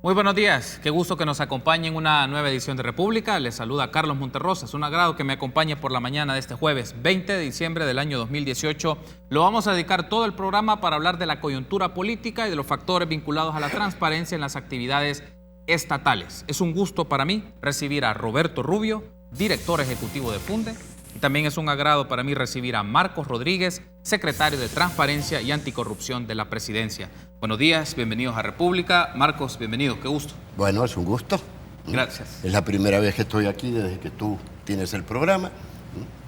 Muy buenos días, qué gusto que nos acompañe en una nueva edición de República. Les saluda Carlos Monterrosa. Es un agrado que me acompañe por la mañana de este jueves 20 de diciembre del año 2018. Lo vamos a dedicar todo el programa para hablar de la coyuntura política y de los factores vinculados a la transparencia en las actividades estatales. Es un gusto para mí recibir a Roberto Rubio, director ejecutivo de Funde. Y también es un agrado para mí recibir a Marcos Rodríguez, secretario de Transparencia y Anticorrupción de la Presidencia. Buenos días, bienvenidos a República. Marcos, bienvenido, qué gusto. Bueno, es un gusto. Gracias. Es la primera vez que estoy aquí desde que tú tienes el programa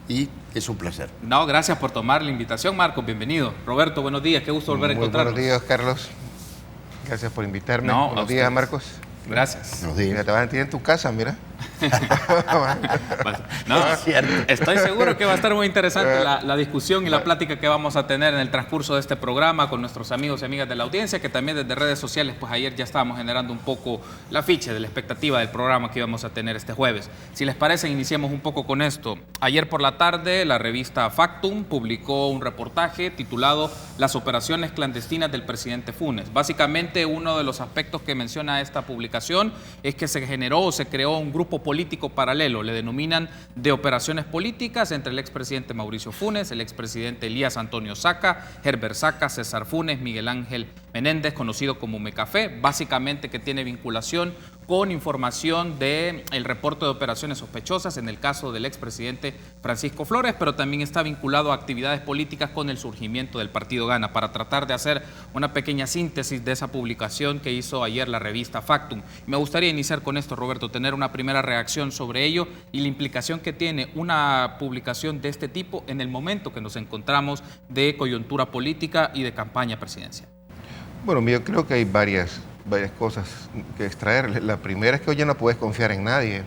y es un placer. No, gracias por tomar la invitación, Marcos, bienvenido. Roberto, buenos días, qué gusto volver a encontrarnos. Buenos días, Carlos. Gracias por invitarme. No, buenos días, Marcos. Gracias. Buenos días. Mira, te vas a sentir en tu casa, mira. No, Es cierto. estoy seguro que va a estar muy interesante la discusión y la plática que vamos a tener en el transcurso de este programa con nuestros amigos y amigas de la audiencia, que también desde redes sociales, pues ayer ya estábamos generando un poco la ficha de la expectativa del programa que íbamos a tener este jueves. Si les parece, iniciemos un poco con esto. Ayer por la tarde, la revista Factum publicó un reportaje titulado Las operaciones clandestinas del presidente Funes. Básicamente, uno de los aspectos que menciona esta publicación es que se generó o se creó un grupo político paralelo, le denominan de operaciones políticas entre el expresidente Mauricio Funes, el expresidente Elías Antonio Saca, Herbert Saca, César Funes, Miguel Ángel Menéndez, conocido como Mecafé, básicamente que tiene vinculación con información del reporte de operaciones sospechosas en el caso del expresidente Francisco Flores, pero también está vinculado a actividades políticas con el surgimiento del partido Gana, para tratar de hacer una pequeña síntesis de esa publicación que hizo ayer la revista Factum. Me gustaría iniciar con esto, Roberto, tener una primera reacción sobre ello y la implicación que tiene una publicación de este tipo en el momento que nos encontramos de coyuntura política y de campaña presidencial. Bueno, yo creo que hay varias cosas que extraer. La primera es que hoy ya no puedes confiar en nadie,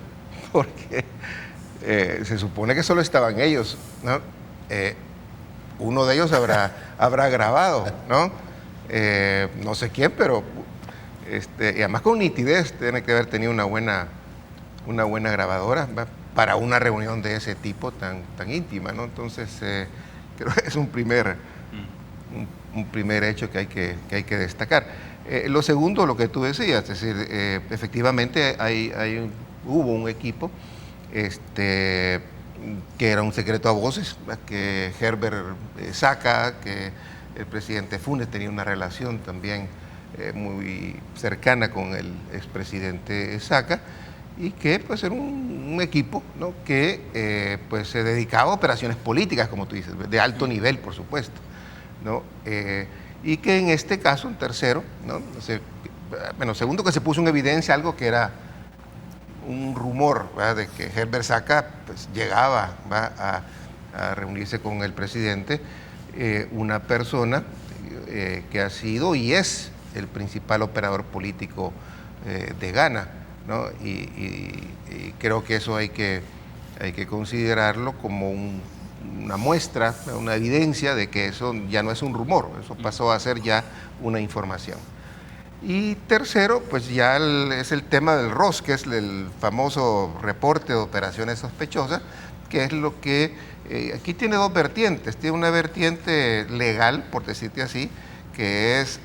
porque se supone que solo estaban ellos, ¿no? Uno de ellos habrá grabado, ¿no? No sé quién, pero y además con nitidez tiene que haber tenido una buena grabadora, ¿va? Para una reunión de ese tipo tan íntima, ¿no? Entonces creo que es un primer hecho que hay que destacar. Lo segundo, lo que tú decías, es decir, efectivamente hubo un equipo que era un secreto a voces, que Herbert Saca, que el presidente Funes tenía una relación también muy cercana con el expresidente Saca, y que pues era un equipo, ¿no? Que pues se dedicaba a operaciones políticas, como tú dices, de alto nivel, por supuesto, ¿no? Y que en este caso, un tercero, ¿no? Segundo, que se puso en evidencia algo que era un rumor, ¿verdad? De que Herbert Saca pues, llegaba, ¿va? a reunirse con el presidente, una persona que ha sido y es el principal operador político de Gana, ¿no? Y creo que eso hay que considerarlo como una muestra, una evidencia de que eso ya no es un rumor, eso pasó a ser ya una información. Y tercero, pues ya es el tema del ROS, que es el famoso reporte de operaciones sospechosas, que es lo que aquí tiene dos vertientes. Tiene una vertiente legal, por decirte así, que es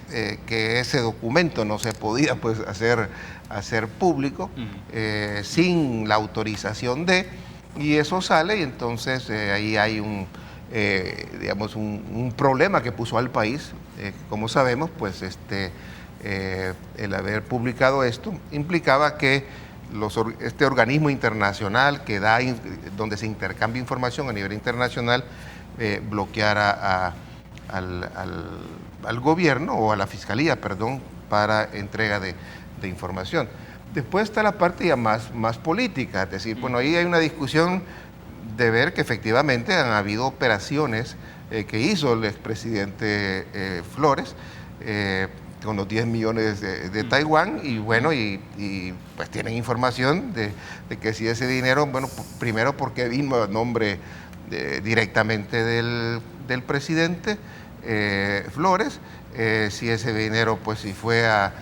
que ese documento no se podía pues hacer público sin la autorización y eso sale, y entonces ahí hay un problema que puso al país. Como sabemos, pues el haber publicado esto implicaba que este organismo internacional que donde se intercambia información a nivel internacional bloqueara al gobierno o a la fiscalía, perdón, para entrega de información. Después está la parte ya más política, es decir, bueno, ahí hay una discusión de ver que efectivamente han habido operaciones que hizo el expresidente Flores con los 10 millones de Taiwán, y bueno, y pues tienen información de que si ese dinero, bueno, primero porque vino a nombre directamente del presidente Flores, si ese dinero pues si fue a...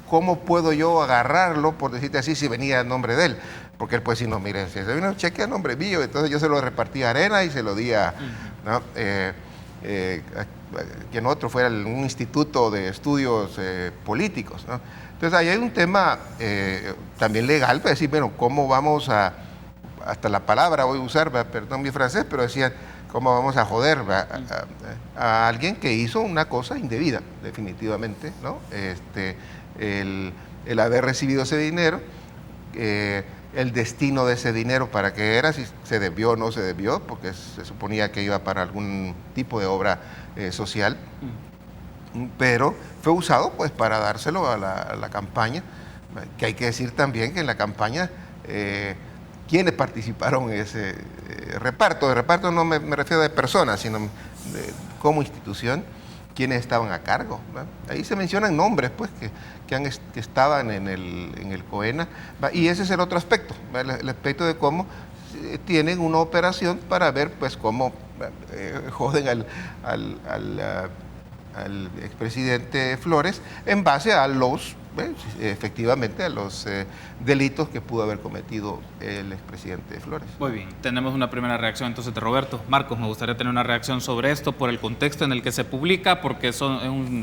¿cómo puedo yo agarrarlo, por decirte así, si venía a nombre de él? Porque él pues si no, mire, si se vino un cheque a nombre mío, entonces yo se lo repartí a Arena y se lo di a... ¿no? que en otro fuera un instituto de estudios políticos, ¿no? Entonces ahí hay un tema también legal para decir, bueno, ¿cómo vamos a, hasta la palabra voy a usar, perdón mi francés, pero decía, ¿cómo vamos a joder a alguien que hizo una cosa indebida, definitivamente, ¿no? El haber recibido ese dinero, el destino de ese dinero, para qué era, si se debió o no se debió, porque se suponía que iba para algún tipo de obra social, pero fue usado pues para dárselo a la campaña, que hay que decir también que en la campaña quienes participaron en ese reparto. De reparto no me refiero de personas, sino como institución, quienes estaban a cargo, ¿va? Ahí se mencionan nombres pues que estaban en el COENA, ¿va? Y ese es el otro aspecto, ¿va? El aspecto de cómo tienen una operación para ver pues cómo joden al expresidente Flores en base a los efectivamente a los delitos que pudo haber cometido el expresidente Flores. Muy bien, tenemos una primera reacción entonces de Roberto. Marcos, me gustaría tener una reacción sobre esto por el contexto en el que se publica, porque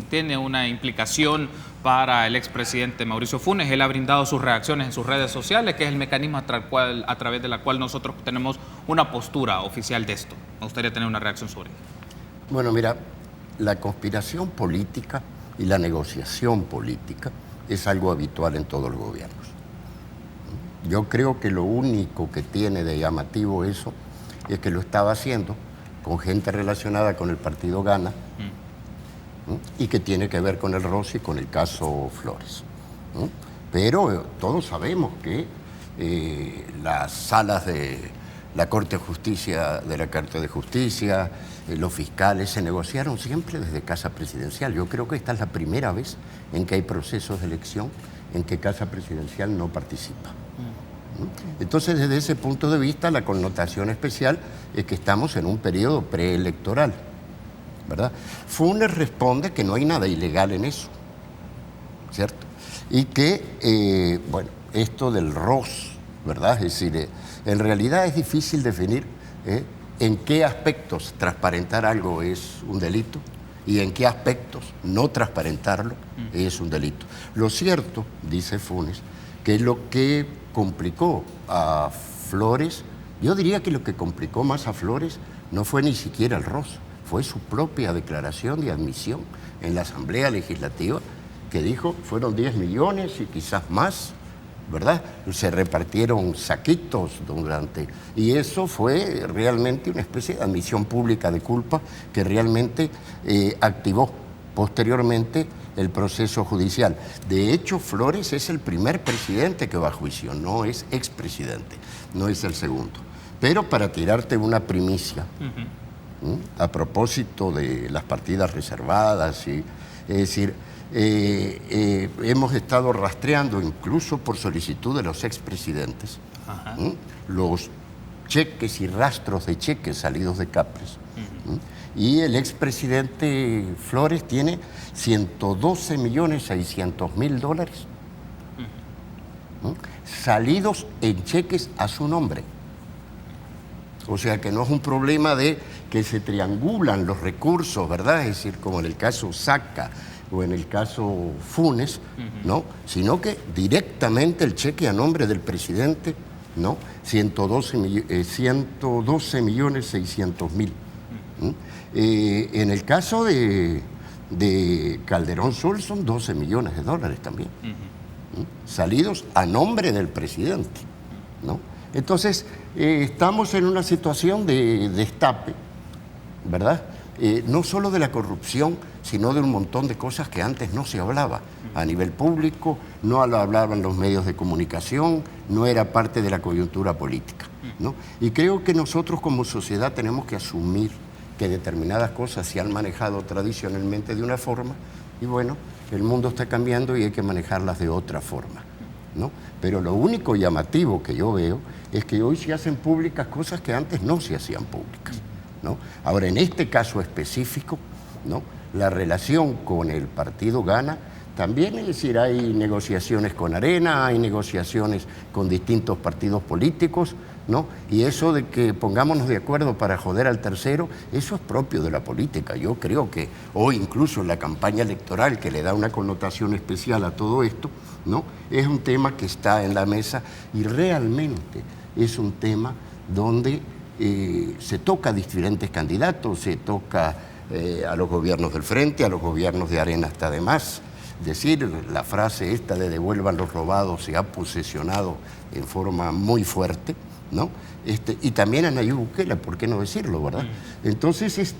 tiene una implicación para el expresidente Mauricio Funes. Él ha brindado sus reacciones en sus redes sociales, que es el mecanismo a través de la cual nosotros tenemos una postura oficial de esto. Me gustaría tener una reacción sobre ello. Bueno, mira, la conspiración política y la negociación política es algo habitual en todos los gobiernos. Yo creo que lo único que tiene de llamativo eso es que lo estaba haciendo con gente relacionada con el partido Gana y que tiene que ver con el Rossi y con el caso Flores. Pero todos sabemos que las salas de la Corte de Justicia, de la Corte de Justicia, los fiscales se negociaron siempre desde Casa Presidencial. Yo creo que esta es la primera vez en que hay procesos de elección en que Casa Presidencial no participa. Entonces, desde ese punto de vista, la connotación especial es que estamos en un periodo preelectoral, ¿verdad? Funes responde que no hay nada ilegal en eso, ¿cierto? Y que, bueno, esto del ROS, ¿verdad? Es decir, en realidad es difícil definir en qué aspectos transparentar algo es un delito y en qué aspectos no transparentarlo es un delito. Lo cierto, dice Funes, que lo que complicó a Flores, yo diría que lo que complicó más a Flores no fue ni siquiera el ROS, fue su propia declaración de admisión en la Asamblea Legislativa, que dijo fueron 10 millones y quizás más, ¿verdad? Se repartieron saquitos durante... Y eso fue realmente una especie de admisión pública de culpa que realmente activó posteriormente el proceso judicial. De hecho, Flores es el primer presidente que va a juicio, no es expresidente, no es el segundo. Pero para tirarte una primicia, a propósito de las partidas reservadas, es decir, hemos estado rastreando, incluso por solicitud de los expresidentes, los cheques y rastros de cheques salidos de Capres. Y el expresidente Flores tiene $112.600.000 salidos en cheques a su nombre. O sea que no es un problema de que se triangulan los recursos, ¿verdad? Es decir, como en el caso Saca o en el caso Funes, ¿no? Sino que directamente el cheque a nombre del presidente, ¿no? 112.600.000. En el caso de Calderón Sul son $12 millones también, salidos a nombre del presidente, ¿no? Entonces, estamos en una situación de destape, ¿verdad? No solo de la corrupción, sino de un montón de cosas que antes no se hablaba a nivel público, no lo hablaban los medios de comunicación, no era parte de la coyuntura política, ¿no? Y creo que nosotros como sociedad tenemos que asumir que determinadas cosas se han manejado tradicionalmente de una forma y bueno, el mundo está cambiando y hay que manejarlas de otra forma, ¿no? Pero lo único llamativo que yo veo es que hoy se hacen públicas cosas que antes no se hacían públicas, ¿no? Ahora, en este caso específico, ¿no? La relación con el partido Gana también, es decir, hay negociaciones con Arena, hay negociaciones con distintos partidos políticos, ¿no? Y eso de que pongámonos de acuerdo para joder al tercero, eso es propio de la política. Yo creo que hoy incluso la campaña electoral, que le da una connotación especial a todo esto, ¿no? Es un tema que está en la mesa y realmente es un tema donde se toca a diferentes candidatos, se toca a los gobiernos del Frente, a los gobiernos de Arena hasta de más. Es decir, la frase esta de devuelvan los robados se ha posesionado en forma muy fuerte, ¿no? Y también a Nayib Bukele, ¿por qué no decirlo, verdad? Entonces,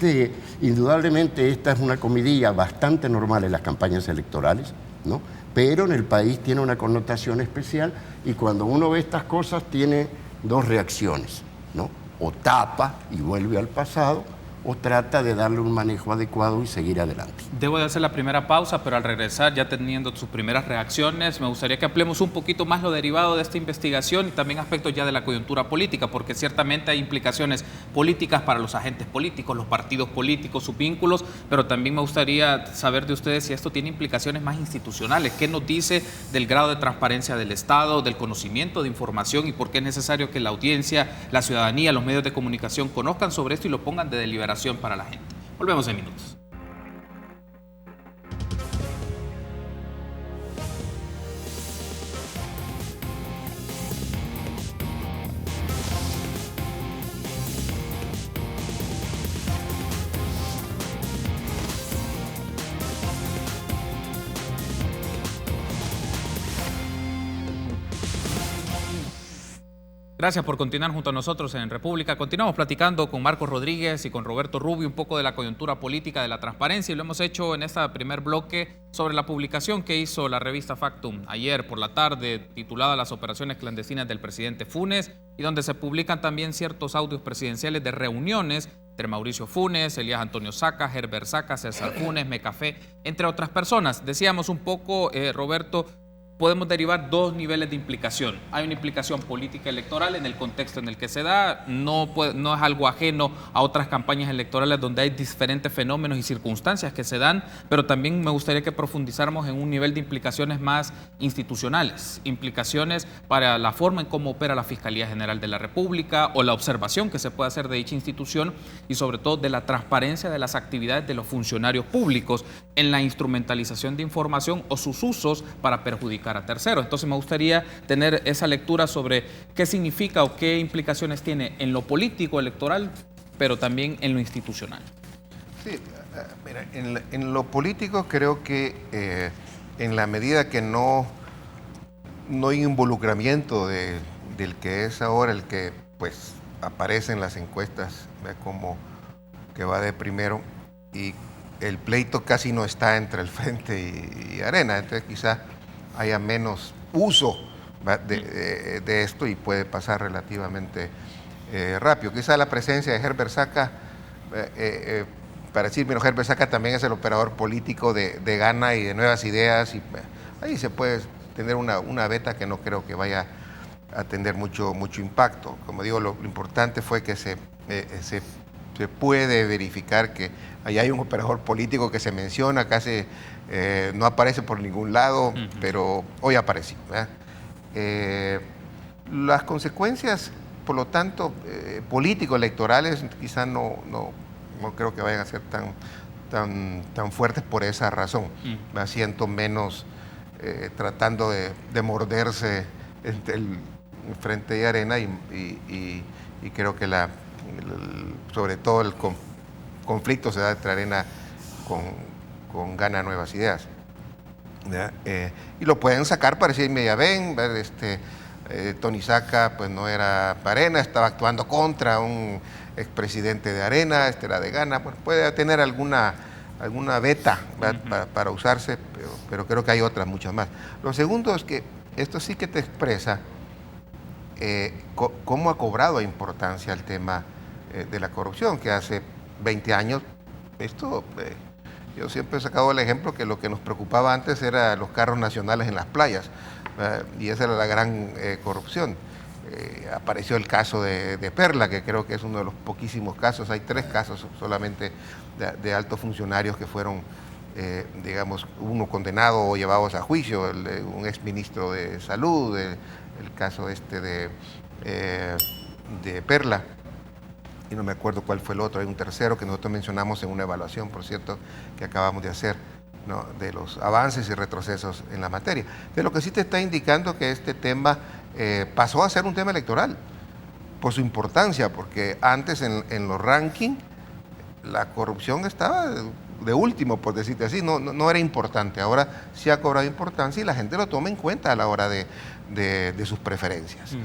indudablemente esta es una comidilla bastante normal en las campañas electorales, ¿no? Pero en el país tiene una connotación especial y cuando uno ve estas cosas tiene dos reacciones, ¿no? O tapa y vuelve al pasado, o trata de darle un manejo adecuado y seguir adelante. Debo de hacer la primera pausa, pero al regresar, ya teniendo sus primeras reacciones, me gustaría que ampliemos un poquito más lo derivado de esta investigación y también aspectos ya de la coyuntura política, porque ciertamente hay implicaciones políticas para los agentes políticos, los partidos políticos, sus vínculos, pero también me gustaría saber de ustedes si esto tiene implicaciones más institucionales. ¿Qué nos dice del grado de transparencia del Estado, del conocimiento de información y por qué es necesario que la audiencia, la ciudadanía, los medios de comunicación conozcan sobre esto y lo pongan de deliberación para la gente? Volvemos en minutos. Gracias por continuar junto a nosotros en República. Continuamos platicando con Marcos Rodríguez y con Roberto Rubio un poco de la coyuntura política, de la transparencia, y lo hemos hecho en este primer bloque sobre la publicación que hizo la revista Factum ayer por la tarde, titulada Las operaciones clandestinas del presidente Funes, y donde se publican también ciertos audios presidenciales de reuniones entre Mauricio Funes, Elías Antonio Saca, Herbert Saca, César Funes, Mecafé, entre otras personas. Decíamos un poco, Roberto, podemos derivar dos niveles de implicación. Hay una implicación política electoral en el contexto en el que se da, no es algo ajeno a otras campañas electorales donde hay diferentes fenómenos y circunstancias que se dan, pero también me gustaría que profundizáramos en un nivel de implicaciones más institucionales, implicaciones para la forma en cómo opera la Fiscalía General de la República o la observación que se puede hacer de dicha institución y sobre todo de la transparencia de las actividades de los funcionarios públicos en la instrumentalización de información o sus usos para perjudicar a terceros. Entonces me gustaría tener esa lectura sobre qué significa o qué implicaciones tiene en lo político electoral, pero también en lo institucional. Sí, mira, en lo político creo que en la medida que no hay involucramiento del que es ahora el que pues aparece en las encuestas como que va de primero y el pleito casi no está entre el Frente y Arena, entonces quizá haya menos uso de esto y puede pasar relativamente rápido. Quizá la presencia de Herbert Saca, para decir, bueno, Herbert Saca también es el operador político de Gana y de Nuevas Ideas, y ahí se puede tener una beta que no creo que vaya a tener mucho impacto. Como digo, lo importante fue que se puede verificar que ahí hay un operador político que se menciona, casi no aparece por ningún lado, pero hoy apareció. Las consecuencias, por lo tanto, político-electorales, quizá no creo que vayan a ser tan fuertes por esa razón. Me siento menos tratando de morderse entre el Frente y Arena y creo que sobre todo el conflicto se da entre Arena con Gana Nuevas Ideas. Y lo pueden sacar para decirme, ya ven, Tony Saca pues no era para Arena, estaba actuando contra un expresidente de Arena, era de Gana, pues puede tener alguna beta para usarse, pero creo que hay otras muchas más. Lo segundo es que esto sí que te expresa cómo ha cobrado importancia el tema de la corrupción, que hace 20 años, yo siempre he sacado el ejemplo que lo que nos preocupaba antes era los carros nacionales en las playas, y esa era la gran corrupción. Apareció el caso de Perla, que creo que es uno de los poquísimos casos, hay 3 casos solamente de altos funcionarios que fueron digamos, uno condenado o llevados a juicio, un exministro de Salud, el caso de Perla, y no me acuerdo cuál fue el otro, hay un tercero que nosotros mencionamos en una evaluación, por cierto, que acabamos de hacer, ¿no?, de los avances y retrocesos en la materia. De lo que sí te está indicando que este tema pasó a ser un tema electoral, por su importancia, porque antes en los rankings la corrupción estaba de último, por decirte así, no era importante. Ahora sí ha cobrado importancia y la gente lo toma en cuenta a la hora de sus preferencias.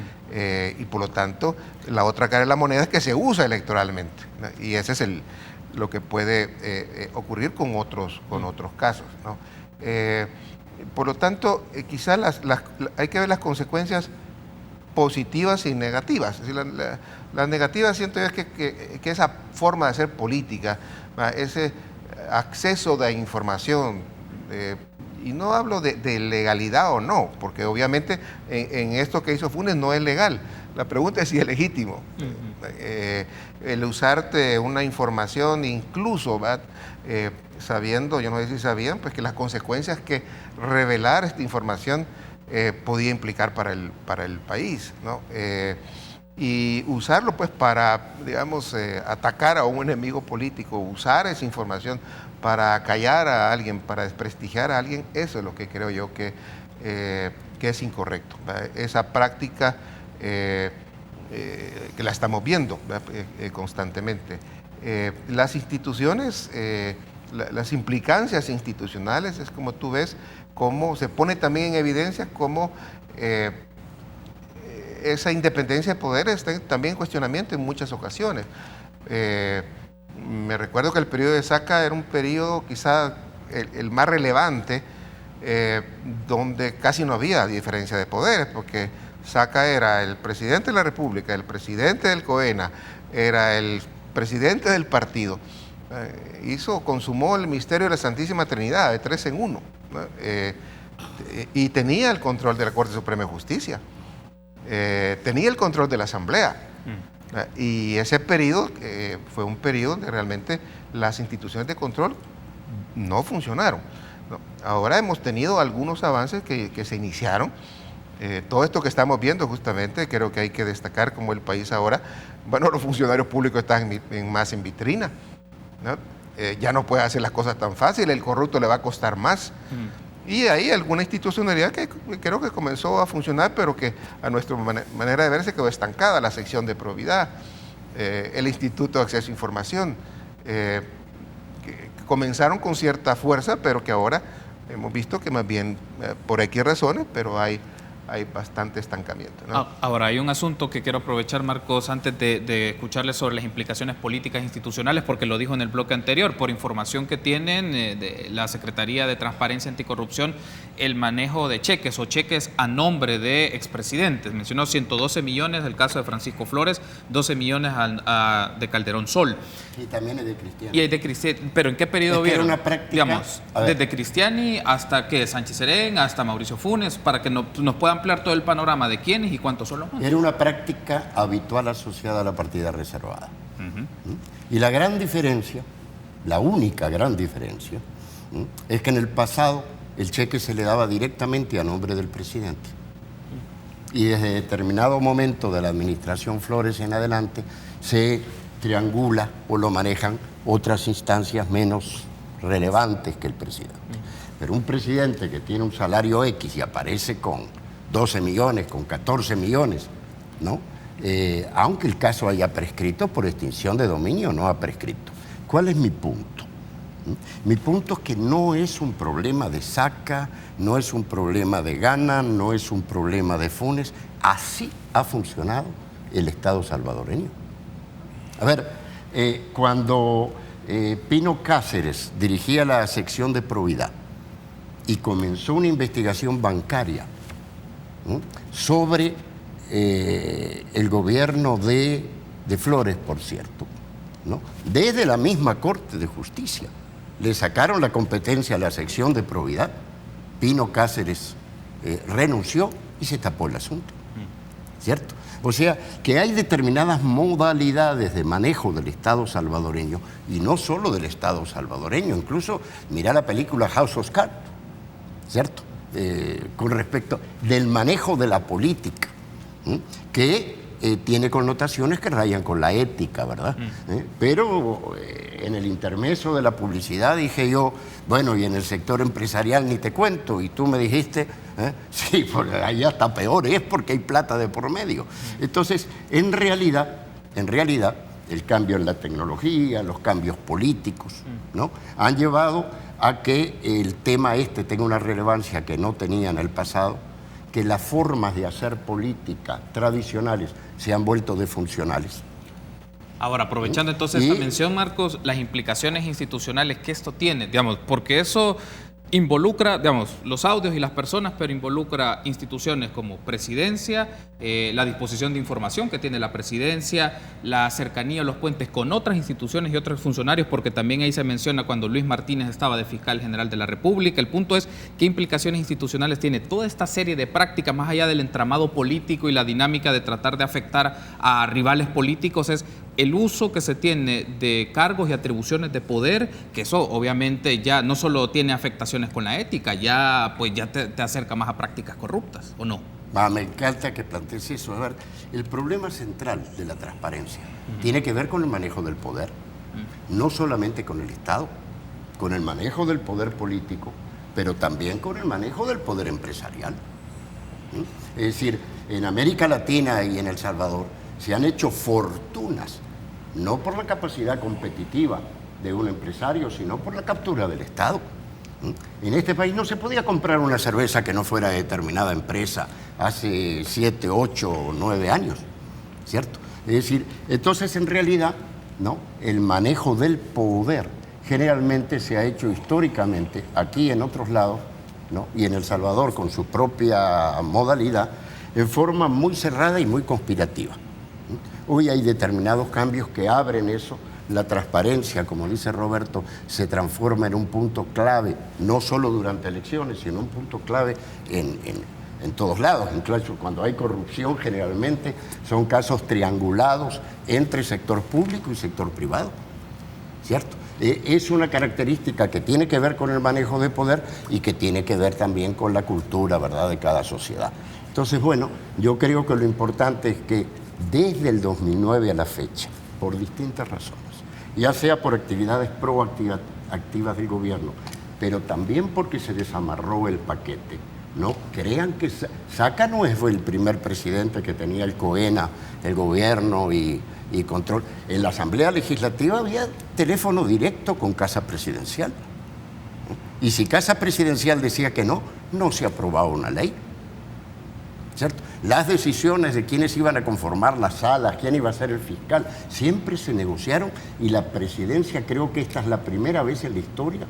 Y por lo tanto, la otra cara de la moneda es que se usa electoralmente, ¿no? Y ese es lo que puede ocurrir con otros casos, ¿no? Por lo tanto, quizás hay que ver las consecuencias positivas y negativas. Es decir, las negativas siento yo es que esa forma de hacer política, ese acceso de información, y no hablo de legalidad o no, porque obviamente en esto que hizo Funes no es legal. La pregunta es si es legítimo. El usarte una información, incluso sabiendo, yo no sé si sabían, pues que las consecuencias que revelar esta información podía implicar para el país, ¿no? Y usarlo pues para, digamos, atacar a un enemigo político, usar esa información para callar a alguien, para desprestigiar a alguien, eso es lo que creo yo que es incorrecto, ¿verdad? Esa práctica que la estamos viendo constantemente. Las instituciones, las implicancias institucionales, es como tú ves, cómo se pone también en evidencia cómo esa independencia de poder está también en cuestionamiento en muchas ocasiones. Me recuerdo que el periodo de Saca era un periodo quizá el más relevante, donde casi no había diferencia de poderes, porque Saca era el presidente de la República, el presidente del COENA, era el presidente del partido. Consumó el misterio de la Santísima Trinidad de 3 en 1, ¿no? Y tenía el control de la Corte Suprema de Justicia. Tenía el control de la Asamblea. Y ese periodo fue un periodo donde realmente las instituciones de control no funcionaron, ¿no? Ahora hemos tenido algunos avances que se iniciaron. Todo esto que estamos viendo justamente, creo que hay que destacar como el país ahora, bueno, los funcionarios públicos están más en vitrina, ¿no? Ya no puede hacer las cosas tan fácil, el corrupto le va a costar más. Y hay alguna institucionalidad que creo que comenzó a funcionar, pero que a nuestra manera de ver se quedó estancada. La sección de probidad, el Instituto de Acceso a Información, que comenzaron con cierta fuerza, pero que ahora hemos visto que más bien por X razones, pero hay bastante estancamiento, ¿no? Ahora, hay un asunto que quiero aprovechar, Marcos, antes de escucharle sobre las implicaciones políticas e institucionales, porque lo dijo en el bloque anterior, por información que tienen de la Secretaría de Transparencia y Anticorrupción, el manejo de cheques o cheques a nombre de expresidentes. Mencionó 112 millones del caso de Francisco Flores, 12 millones de Calderón Sol. Y también es de Cristiani. Y hay de Cristiani, pero ¿en qué periodo vieron? Era una práctica, digamos, desde Cristiani hasta ¿qué? Sánchez Serén, hasta Mauricio Funes, para que nos pueda ampliar todo el panorama de quiénes y cuántos son los montos. Era una práctica habitual asociada a la partida reservada. Y la gran diferencia, la única gran diferencia, es que en el pasado el cheque se le daba directamente a nombre del presidente. Y desde determinado momento de la administración Flores en adelante se triangula o lo manejan otras instancias menos relevantes que el presidente. Pero un presidente que tiene un salario X y aparece con 12 millones, con 14 millones, ¿no? Aunque el caso haya prescrito por extinción de dominio, no ha prescrito. ¿Cuál es mi punto? Mi punto es que no es un problema de Saca, no es un problema de Gana, no es un problema de Funes. Así ha funcionado el Estado salvadoreño. A ver, cuando Pino Cáceres dirigía la sección de probidad y comenzó una investigación bancaria sobre el gobierno de Flores, por cierto, ¿no? Desde la misma Corte de Justicia le sacaron la competencia a la sección de probidad. Pino Cáceres renunció y se tapó el asunto, ¿cierto? O sea, que hay determinadas modalidades de manejo del Estado salvadoreño, y no solo del Estado salvadoreño, incluso mira la película House of Cards, ¿cierto? Con respecto del manejo de la política, que tiene connotaciones que rayan con la ética, ¿verdad? Pero en el intermedio de la publicidad dije yo, bueno, y en el sector empresarial ni te cuento, y tú me dijiste, sí, porque allá está peor, es porque hay plata de por medio. Entonces, en realidad, el cambio en la tecnología, los cambios políticos, ¿no?, han llevado a que el tema este tenga una relevancia que no tenía en el pasado, que las formas de hacer política tradicionales se han vuelto disfuncionales. Ahora, aprovechando entonces esta mención, Marcos, las implicaciones institucionales que esto tiene, digamos, porque eso involucra, digamos, los audios y las personas, pero involucra instituciones como presidencia, la disposición de información que tiene la presidencia, la cercanía, los puentes con otras instituciones y otros funcionarios, porque también ahí se menciona cuando Luis Martínez estaba de fiscal general de la República. El punto es qué implicaciones institucionales tiene toda esta serie de prácticas, más allá del entramado político y la dinámica de tratar de afectar a rivales políticos, es el uso que se tiene de cargos y atribuciones de poder, que eso obviamente ya no solo tiene afectaciones con la ética, ya pues ya te acerca más a prácticas corruptas, ¿o no? Me encanta que plantees eso. A ver, el problema central de la transparencia tiene que ver con el manejo del poder, no solamente con el Estado, con el manejo del poder político, pero también con el manejo del poder empresarial. Es decir, en América Latina y en El Salvador se han hecho fortunas, no por la capacidad competitiva de un empresario, sino por la captura del Estado. En este país no se podía comprar una cerveza que no fuera de determinada empresa hace 7, 8 o 9 años, ¿cierto? Es decir, entonces en realidad, ¿no?, el manejo del poder generalmente se ha hecho históricamente aquí en otros lados, ¿no?, y en El Salvador con su propia modalidad, en forma muy cerrada y muy conspirativa. Hoy hay determinados cambios que abren eso. La transparencia, como dice Roberto, se transforma en un punto clave, no solo durante elecciones, sino un punto clave en todos lados. Incluso cuando hay corrupción, generalmente son casos triangulados entre sector público y sector privado, ¿cierto? Es una característica que tiene que ver con el manejo de poder y que tiene que ver también con la cultura, ¿verdad?, de cada sociedad. Entonces, bueno, yo creo que lo importante es que desde el 2009 a la fecha, por distintas razones, ya sea por actividades proactivas activas del gobierno, pero también porque se desamarró el paquete. No crean que Saca no fue el primer presidente que tenía el COENA, el gobierno y control. En la Asamblea Legislativa había teléfono directo con Casa Presidencial. Y si Casa Presidencial decía que no, no se aprobaba una ley, ¿cierto? Las decisiones de quiénes iban a conformar las salas, quién iba a ser el fiscal, siempre se negociaron, y la presidencia, creo que esta es la primera vez en la historia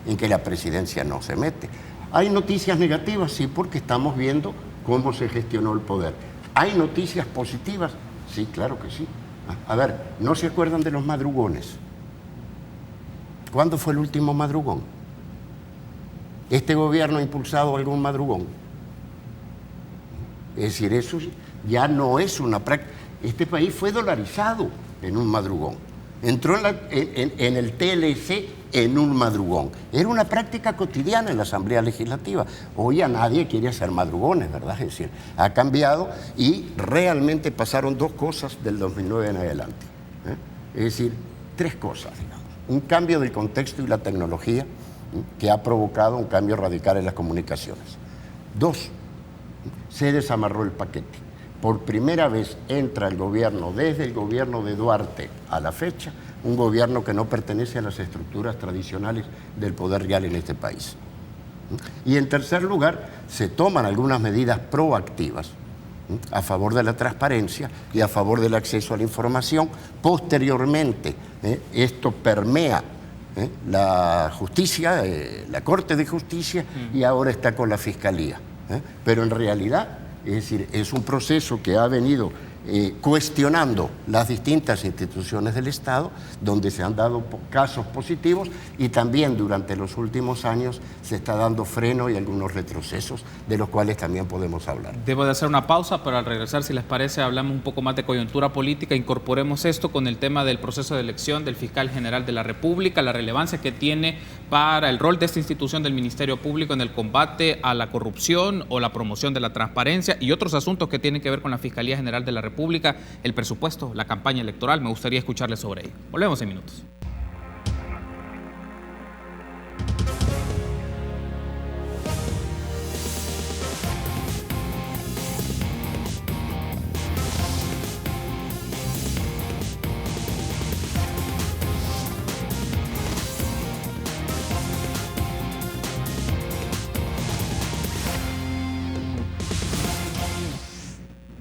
en que la presidencia no se mete. ¿Hay noticias negativas? Sí, porque estamos viendo cómo se gestionó el poder. ¿Hay noticias positivas? Sí, claro que sí. A ver, ¿no se acuerdan de los madrugones? ¿Cuándo fue el último madrugón? ¿Este gobierno ha impulsado algún madrugón? Es decir, eso ya no es una práctica. Este país fue dolarizado en un madrugón. Entró en el TLC en un madrugón. Era una práctica cotidiana en la Asamblea Legislativa. Hoy a nadie quiere hacer madrugones, ¿verdad? Es decir, ha cambiado y realmente pasaron dos cosas del 2009 en adelante. Es decir, tres cosas, digamos. Un cambio del contexto y la tecnología que ha provocado un cambio radical en las comunicaciones. Dos, se desamarró el paquete. Por primera vez entra el gobierno, desde el gobierno de Duarte a la fecha, un gobierno que no pertenece a las estructuras tradicionales del poder real en este país. Y en tercer lugar, se toman algunas medidas proactivas a favor de la transparencia y a favor del acceso a la información. Posteriormente, esto permea la justicia, la Corte de Justicia, y ahora está con la Fiscalía. Pero en realidad, es decir, es un proceso que ha venido cuestionando las distintas instituciones del Estado, donde se han dado casos positivos, y también durante los últimos años se está dando freno y algunos retrocesos, de los cuales también podemos hablar. Debo de hacer una pausa, pero al regresar, si les parece, hablamos un poco más de coyuntura política, incorporemos esto con el tema del proceso de elección del fiscal general de la República, la relevancia que tiene para el rol de esta institución del Ministerio Público en el combate a la corrupción o la promoción de la transparencia y otros asuntos que tienen que ver con la Fiscalía General de la República, el presupuesto, la campaña electoral. Me gustaría escucharles sobre ello. Volvemos en minutos.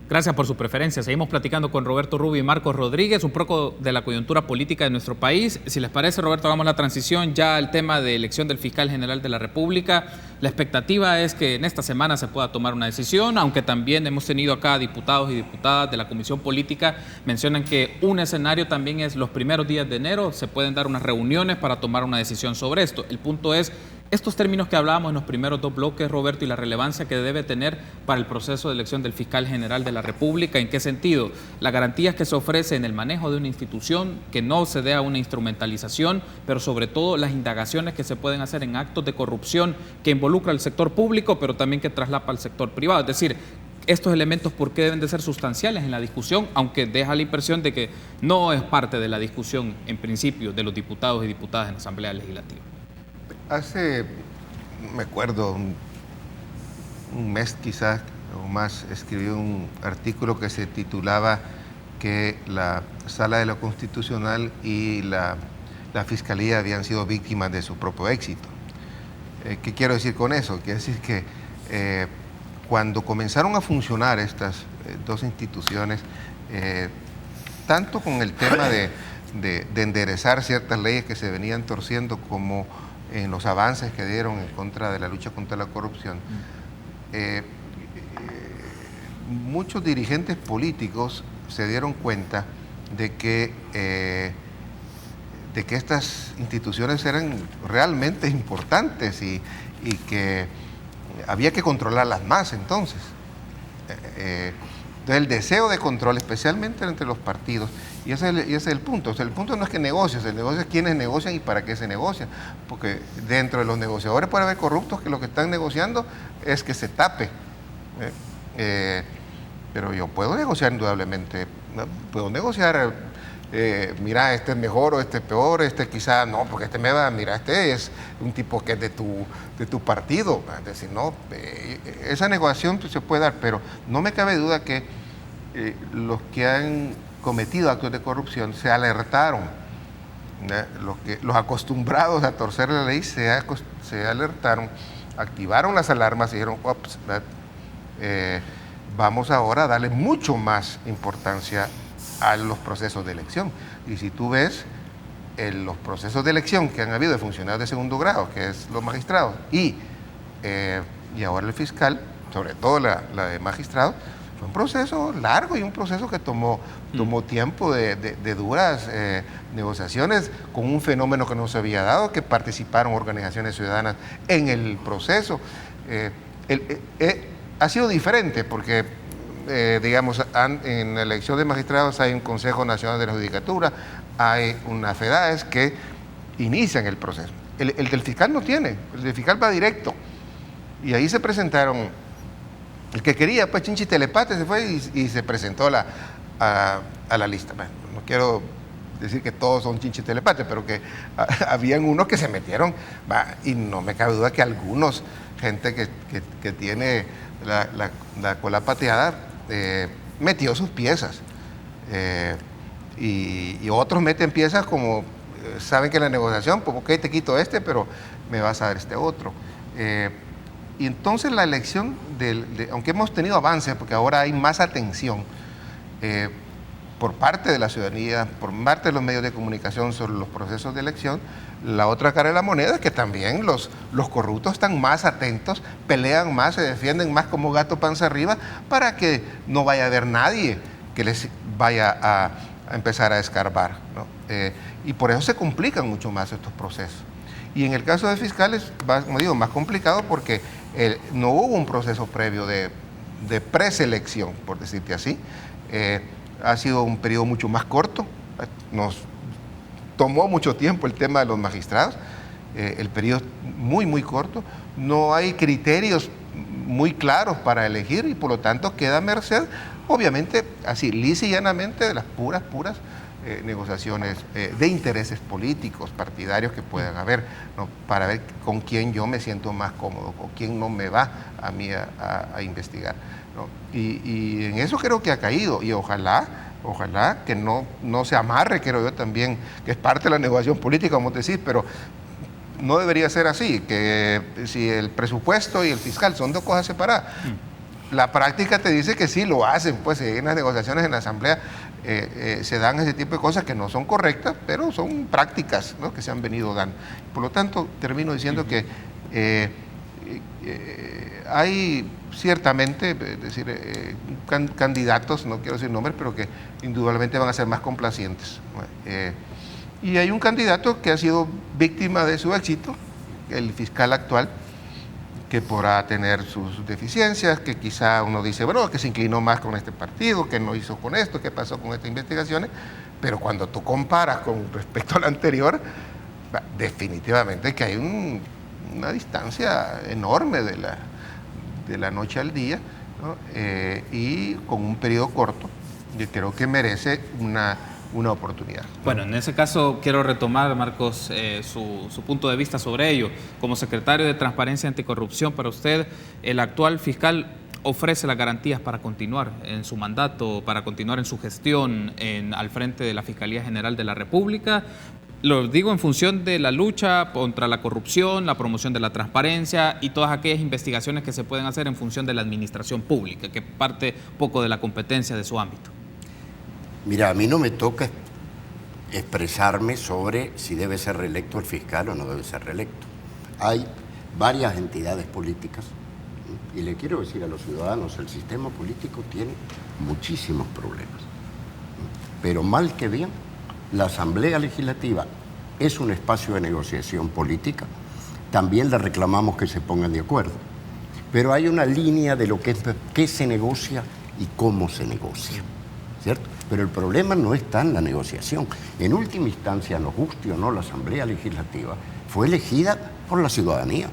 Gracias por su preferencia. Seguimos platicando con Roberto Rubio y Marcos Rodríguez, un poco de la coyuntura política de nuestro país. Si les parece, Roberto, hagamos la transición ya al tema de elección del fiscal general de la República. La expectativa es que en esta semana se pueda tomar una decisión, aunque también hemos tenido acá diputados y diputadas de la Comisión Política, mencionan que un escenario también es los primeros días de enero, se pueden dar unas reuniones para tomar una decisión sobre esto. El punto es estos términos que hablábamos en los primeros dos bloques, Roberto, y la relevancia que debe tener para el proceso de elección del fiscal general de la República. ¿En qué sentido? Las garantías que se ofrecen en el manejo de una institución, que no se dé a una instrumentalización, pero sobre todo las indagaciones que se pueden hacer en actos de corrupción que involucra al sector público, pero también que traslapa al sector privado. Es decir, estos elementos, ¿por qué deben de ser sustanciales en la discusión? Aunque deja la impresión de que no es parte de la discusión, en principio, de los diputados y diputadas en la Asamblea Legislativa. Hace, me acuerdo, un mes quizás o más, escribí un artículo que se titulaba que la Sala de lo Constitucional y la Fiscalía habían sido víctimas de su propio éxito. ¿Qué quiero decir con eso? Quiero decir que cuando comenzaron a funcionar estas dos instituciones, tanto con el tema de enderezar ciertas leyes que se venían torciendo como en los avances que dieron en contra de la lucha contra la corrupción, muchos dirigentes políticos se dieron cuenta de que estas instituciones eran realmente importantes y que había que controlarlas más entonces. Entonces el deseo de control, especialmente entre los partidos, y ese es el punto. O sea, el punto no es que negocies, el negocio es quiénes negocian y para qué se negocian. Porque dentro de los negociadores puede haber corruptos que lo que están negociando es que se tape. Pero yo puedo negociar indudablemente. Puedo negociar, mira, este es mejor o este es peor, este quizá no, porque este me va, mira, este es un tipo que es de tu partido. Es decir, no, esa negociación se puede dar, pero no me cabe duda que los que han cometido actos de corrupción se alertaron, los acostumbrados a torcer la ley se alertaron, activaron las alarmas y dijeron, ups, vamos ahora a darle mucho más importancia a los procesos de elección. Y si tú ves los procesos de elección que han habido de funcionarios de segundo grado, que es los magistrados, y ahora el fiscal, sobre todo la de magistrados, fue un proceso largo y un proceso que tomó tiempo de duras negociaciones con un fenómeno que no se había dado, que participaron organizaciones ciudadanas en el proceso. Ha sido diferente porque, digamos, en la elección de magistrados hay un Consejo Nacional de la Judicatura, hay una FEDAES que inician el proceso. El del fiscal no tiene, el del fiscal va directo. Y ahí se presentaron. El que quería, pues Chinchi Telepate se fue y se presentó a la lista. Bueno, no quiero decir que todos son Chinchi Telepate, pero que habían unos que se metieron, y no me cabe duda que algunos, gente que tiene la cola pateada, metió sus piezas. Y otros meten piezas como, saben que en la negociación, pues ok, te quito pero me vas a dar este otro. Y entonces la elección, aunque hemos tenido avances, porque ahora hay más atención por parte de la ciudadanía, por parte de los medios de comunicación sobre los procesos de elección, la otra cara de la moneda es que también los corruptos están más atentos, pelean más, se defienden más como gato panza arriba, para que no vaya a haber nadie que les vaya a empezar a escarbar, ¿no? Y por eso se complican mucho más estos procesos. Y en el caso de fiscales, como digo, más complicado porque no hubo un proceso previo de preselección, por decirte así. Ha sido un periodo mucho más corto, nos tomó mucho tiempo el tema de los magistrados, el periodo muy, muy corto, no hay criterios muy claros para elegir y por lo tanto queda a merced, obviamente, así, lisa y llanamente, de las puras negociaciones de intereses políticos, partidarios que puedan haber, ¿no? Para ver con quién yo me siento más cómodo, con quién no me va a mí a investigar, ¿no? Y en eso creo que ha caído y ojalá que no se amarre, creo yo también, que es parte de la negociación política, como te decís, pero no debería ser así, que si el presupuesto y el fiscal son dos cosas separadas. La práctica te dice que sí lo hacen, pues en las negociaciones en la Asamblea se dan ese tipo de cosas que no son correctas, pero son prácticas, ¿no?, que se han venido dando. Por lo tanto, termino diciendo que hay ciertamente, es decir, candidatos, no quiero decir nombres, pero que indudablemente van a ser más complacientes, ¿no? Y hay un candidato que ha sido víctima de su éxito, el fiscal actual, que podrá tener sus deficiencias, que quizá uno dice, bueno, que se inclinó más con este partido, que no hizo con esto, que pasó con estas investigaciones, pero cuando tú comparas con respecto al anterior, definitivamente que hay una distancia enorme de la noche al día, ¿no? Y con un periodo corto, yo creo que merece una oportunidad. Bueno, en ese caso quiero retomar, Marcos, su punto de vista sobre ello. Como secretario de Transparencia y Anticorrupción, para usted, ¿el actual fiscal ofrece las garantías para continuar en su mandato, para continuar en su gestión al frente de la Fiscalía General de la República? Lo digo en función de la lucha contra la corrupción, la promoción de la transparencia y todas aquellas investigaciones que se pueden hacer en función de la administración pública, que parte poco de la competencia de su ámbito. Mira, a mí no me toca expresarme sobre si debe ser reelecto el fiscal o no debe ser reelecto. Hay varias entidades políticas y le quiero decir a los ciudadanos, el sistema político tiene muchísimos problemas. Pero mal que bien, la Asamblea Legislativa es un espacio de negociación política. También le reclamamos que se pongan de acuerdo. Pero hay una línea de lo que qué se negocia y cómo se negocia, ¿cierto? Pero el problema no está en la negociación. En última instancia, nos guste o no, la Asamblea Legislativa fue elegida por la ciudadanía.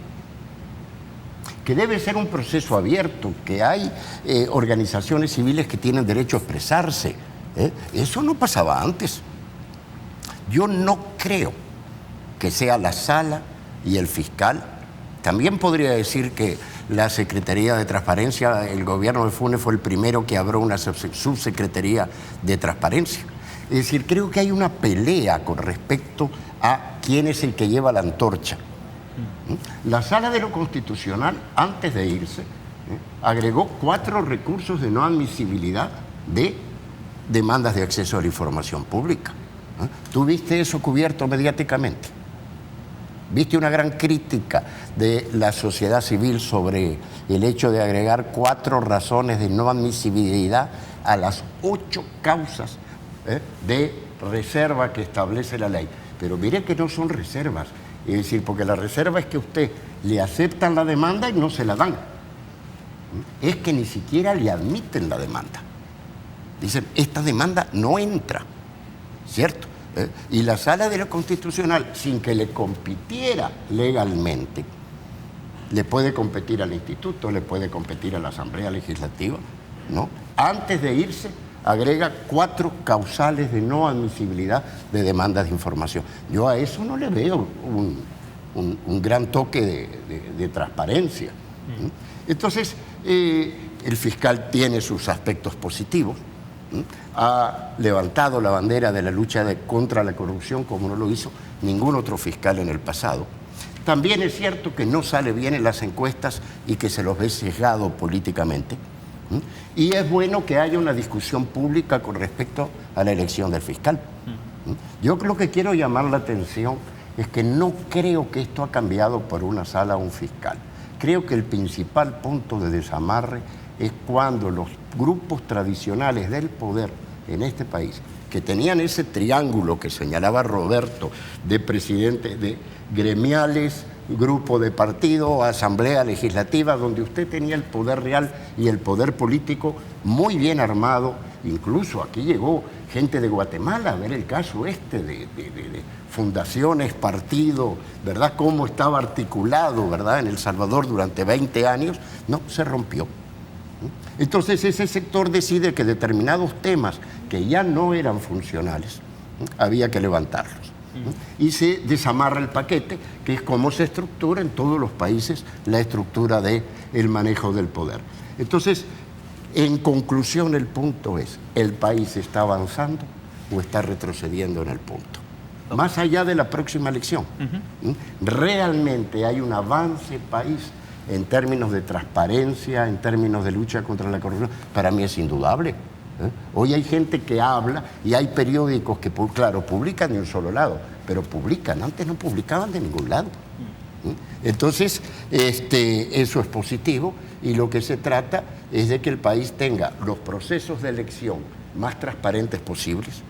Que debe ser un proceso abierto, que hay organizaciones civiles que tienen derecho a expresarse. Eso no pasaba antes. Yo no creo que sea la sala y el fiscal. También podría decir que la Secretaría de Transparencia, el gobierno de Funes fue el primero que abrió una subsecretaría de Transparencia. Es decir, creo que hay una pelea con respecto a quién es el que lleva la antorcha. La Sala de lo Constitucional, antes de irse, agregó 4 recursos de no admisibilidad de demandas de acceso a la información pública. ¿Tú viste eso cubierto mediáticamente? ¿Viste una gran crítica de la sociedad civil sobre el hecho de agregar 4 razones de no admisibilidad a las 8 causas de reserva que establece la ley? Pero mire que no son reservas. Es decir, porque la reserva es que usted le aceptan la demanda y no se la dan. Es que ni siquiera le admiten la demanda. Dicen, esta demanda no entra, ¿cierto? Y la Sala de lo Constitucional, sin que le compitiera legalmente, le puede competir al Instituto, le puede competir a la Asamblea Legislativa, ¿no? Antes de irse, agrega 4 causales de no admisibilidad de demandas de información. Yo a eso no le veo un gran toque de transparencia. Entonces, el fiscal tiene sus aspectos positivos. Ha levantado la bandera de la lucha contra la corrupción como no lo hizo ningún otro fiscal en el pasado. También es cierto que no sale bien en las encuestas y que se los ve sesgado políticamente. Y es bueno que haya una discusión pública con respecto a la elección del fiscal. Yo lo que quiero llamar la atención es que no creo que esto ha cambiado por una sala o un fiscal. Creo que el principal punto de desamarre es cuando los grupos tradicionales del poder en este país, que tenían ese triángulo que señalaba Roberto, de presidente, de gremiales, grupo de partido, asamblea legislativa, donde usted tenía el poder real y el poder político muy bien armado. Incluso aquí llegó gente de Guatemala a ver el caso de fundaciones, partido, ¿verdad? Cómo estaba articulado, ¿verdad? En El Salvador durante 20 años. No, se rompió. Entonces ese sector decide que determinados temas que ya no eran funcionales, había que levantarlos. Y se desamarra el paquete, que es cómo se estructura en todos los países la estructura del manejo del poder. Entonces, en conclusión, el punto es, ¿el país está avanzando o está retrocediendo en el punto? Más allá de la próxima elección. ¿Realmente hay un avance país en términos de transparencia, en términos de lucha contra la corrupción? Para mí es indudable. Hoy hay gente que habla y hay periódicos que, claro, publican de un solo lado, pero publican, antes no publicaban de ningún lado. Entonces, eso es positivo, y lo que se trata es de que el país tenga los procesos de elección más transparentes posibles,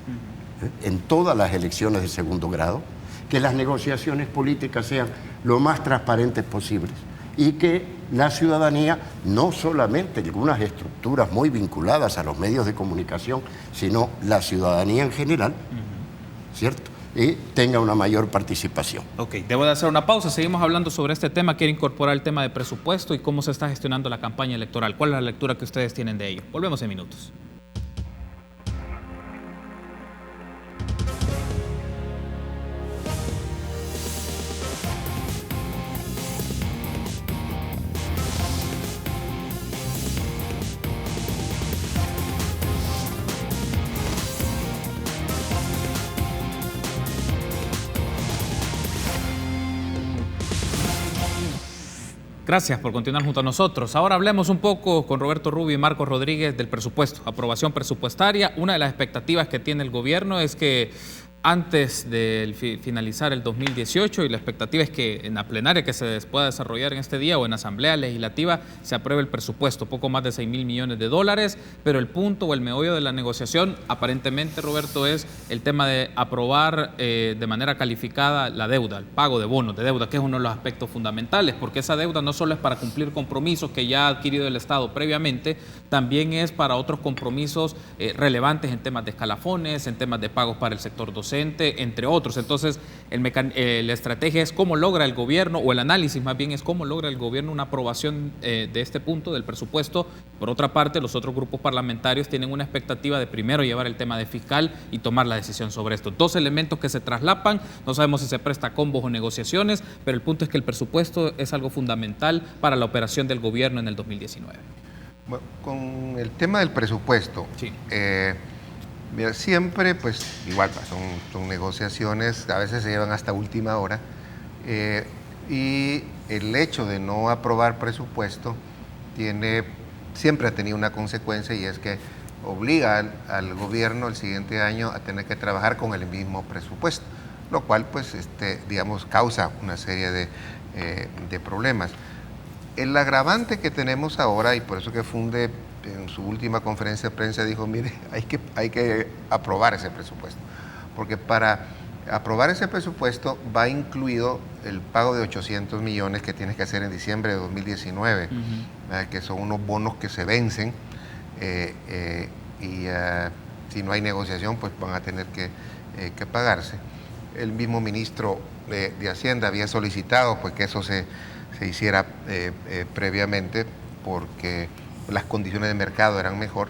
en todas las elecciones de segundo grado, que las negociaciones políticas sean lo más transparentes posibles, y que la ciudadanía, no solamente algunas estructuras muy vinculadas a los medios de comunicación, sino la ciudadanía en general, ¿cierto?, y tenga una mayor participación. Ok, debo de hacer una pausa. Seguimos hablando sobre este tema. Quiero incorporar el tema de presupuesto y cómo se está gestionando la campaña electoral. ¿Cuál es la lectura que ustedes tienen de ello? Volvemos en minutos. Gracias por continuar junto a nosotros. Ahora hablemos un poco con Roberto Rubio y Marcos Rodríguez del presupuesto, aprobación presupuestaria. Una de las expectativas que tiene el gobierno es que antes de finalizar el 2018, y la expectativa es que en la plenaria que se pueda desarrollar en este día o en asamblea legislativa se apruebe el presupuesto, poco más de 6,000 millones de dólares, pero el punto o el meollo de la negociación aparentemente, Roberto, es el tema de aprobar de manera calificada la deuda, el pago de bonos de deuda, que es uno de los aspectos fundamentales, porque esa deuda no solo es para cumplir compromisos que ya ha adquirido el Estado previamente, también es para otros compromisos relevantes en temas de escalafones, en temas de pagos para el sector docente, entre otros. Entonces, la estrategia es cómo logra el gobierno, o el análisis más bien es cómo logra el gobierno una aprobación de este punto del presupuesto. Por otra parte, los otros grupos parlamentarios tienen una expectativa de primero llevar el tema de fiscal y tomar la decisión sobre esto. Dos elementos que se traslapan, no sabemos si se presta a combos o negociaciones, pero el punto es que el presupuesto es algo fundamental para la operación del gobierno en el 2019. Bueno, con el tema del presupuesto, sí. Mira, siempre, pues, igual, son negociaciones, a veces se llevan hasta última hora, y el hecho de no aprobar presupuesto siempre ha tenido una consecuencia, y es que obliga al gobierno el siguiente año a tener que trabajar con el mismo presupuesto, lo cual, pues, digamos, causa una serie de problemas. El agravante que tenemos ahora, y por eso que Funde en su última conferencia de prensa dijo, mire, hay que aprobar ese presupuesto, porque para aprobar ese presupuesto va incluido el pago de 800 millones que tienes que hacer en diciembre de 2019, que son unos bonos que se vencen, y si no hay negociación, pues van a tener que pagarse. El mismo ministro de Hacienda había solicitado, pues, que eso se hiciera previamente, porque las condiciones de mercado eran mejor.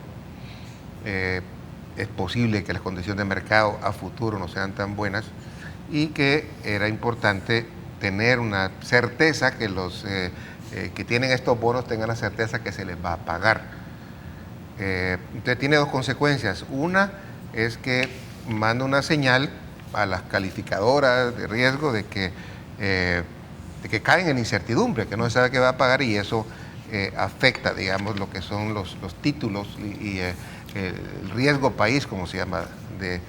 Es posible que las condiciones de mercado a futuro no sean tan buenas, y que era importante tener una certeza, que los que tienen estos bonos tengan la certeza que se les va a pagar. Entonces tiene dos consecuencias. Una es que manda una señal a las calificadoras de riesgo de que caen en incertidumbre, que no se sabe qué va a pagar, y eso afecta, digamos, lo que son los títulos y el riesgo país, como se llama, de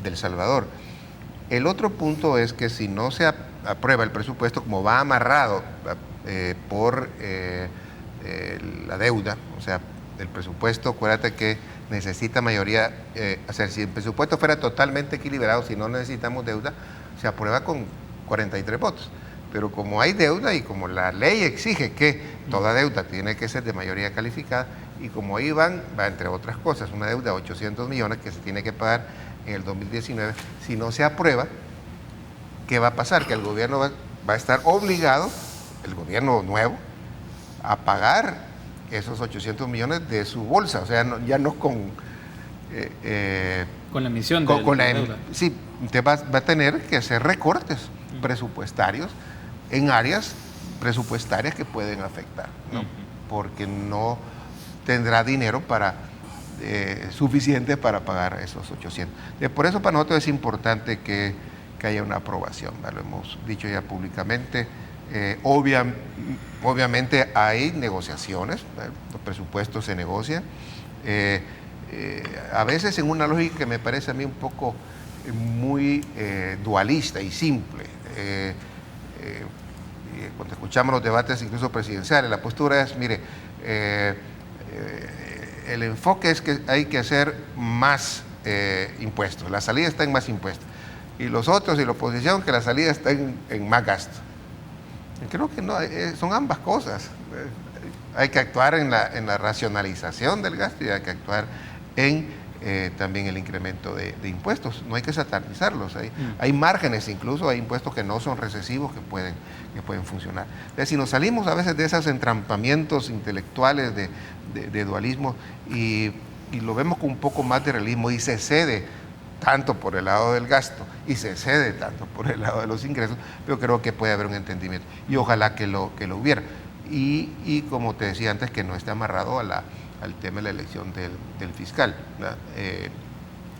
El Salvador. El otro punto es que si no se aprueba el presupuesto, como va amarrado por la deuda, o sea, el presupuesto, acuérdate que necesita mayoría, o sea, si el presupuesto fuera totalmente equilibrado, si no necesitamos deuda, se aprueba con 43 votos. Pero como hay deuda y como la ley exige que toda deuda tiene que ser de mayoría calificada, y como ahí va entre otras cosas, una deuda de 800 millones que se tiene que pagar en el 2019, si no se aprueba, ¿qué va a pasar? Que el gobierno va a estar obligado, el gobierno nuevo, a pagar esos 800 millones de su bolsa, o sea, ya no con... con la emisión de deuda. Sí, usted va a tener que hacer recortes presupuestarios en áreas presupuestarias que pueden afectar, ¿no? Porque no tendrá dinero suficiente para pagar esos 800. Por eso para nosotros es importante que haya una aprobación, ¿vale? Lo hemos dicho ya públicamente. Obviamente hay negociaciones, ¿vale? Los presupuestos se negocian, a veces en una lógica que me parece a mí un poco muy dualista y simple. Cuando escuchamos los debates incluso presidenciales, la postura es, mire, el enfoque es que hay que hacer más impuestos, la salida está en más impuestos, y los otros y la oposición que la salida está en más gasto. Creo que no, son ambas cosas. Hay que actuar en la racionalización del gasto y hay que actuar en también el incremento de impuestos. No hay que satanizarlos. Hay márgenes, incluso hay impuestos que no son recesivos que pueden funcionar. Entonces, si nos salimos a veces de esos entrampamientos intelectuales de dualismo y lo vemos con un poco más de realismo y se cede tanto por el lado del gasto y se cede tanto por el lado de los ingresos, yo creo que puede haber un entendimiento y ojalá que lo hubiera. Y como te decía antes, que no esté amarrado al tema de la elección del fiscal, ¿verdad?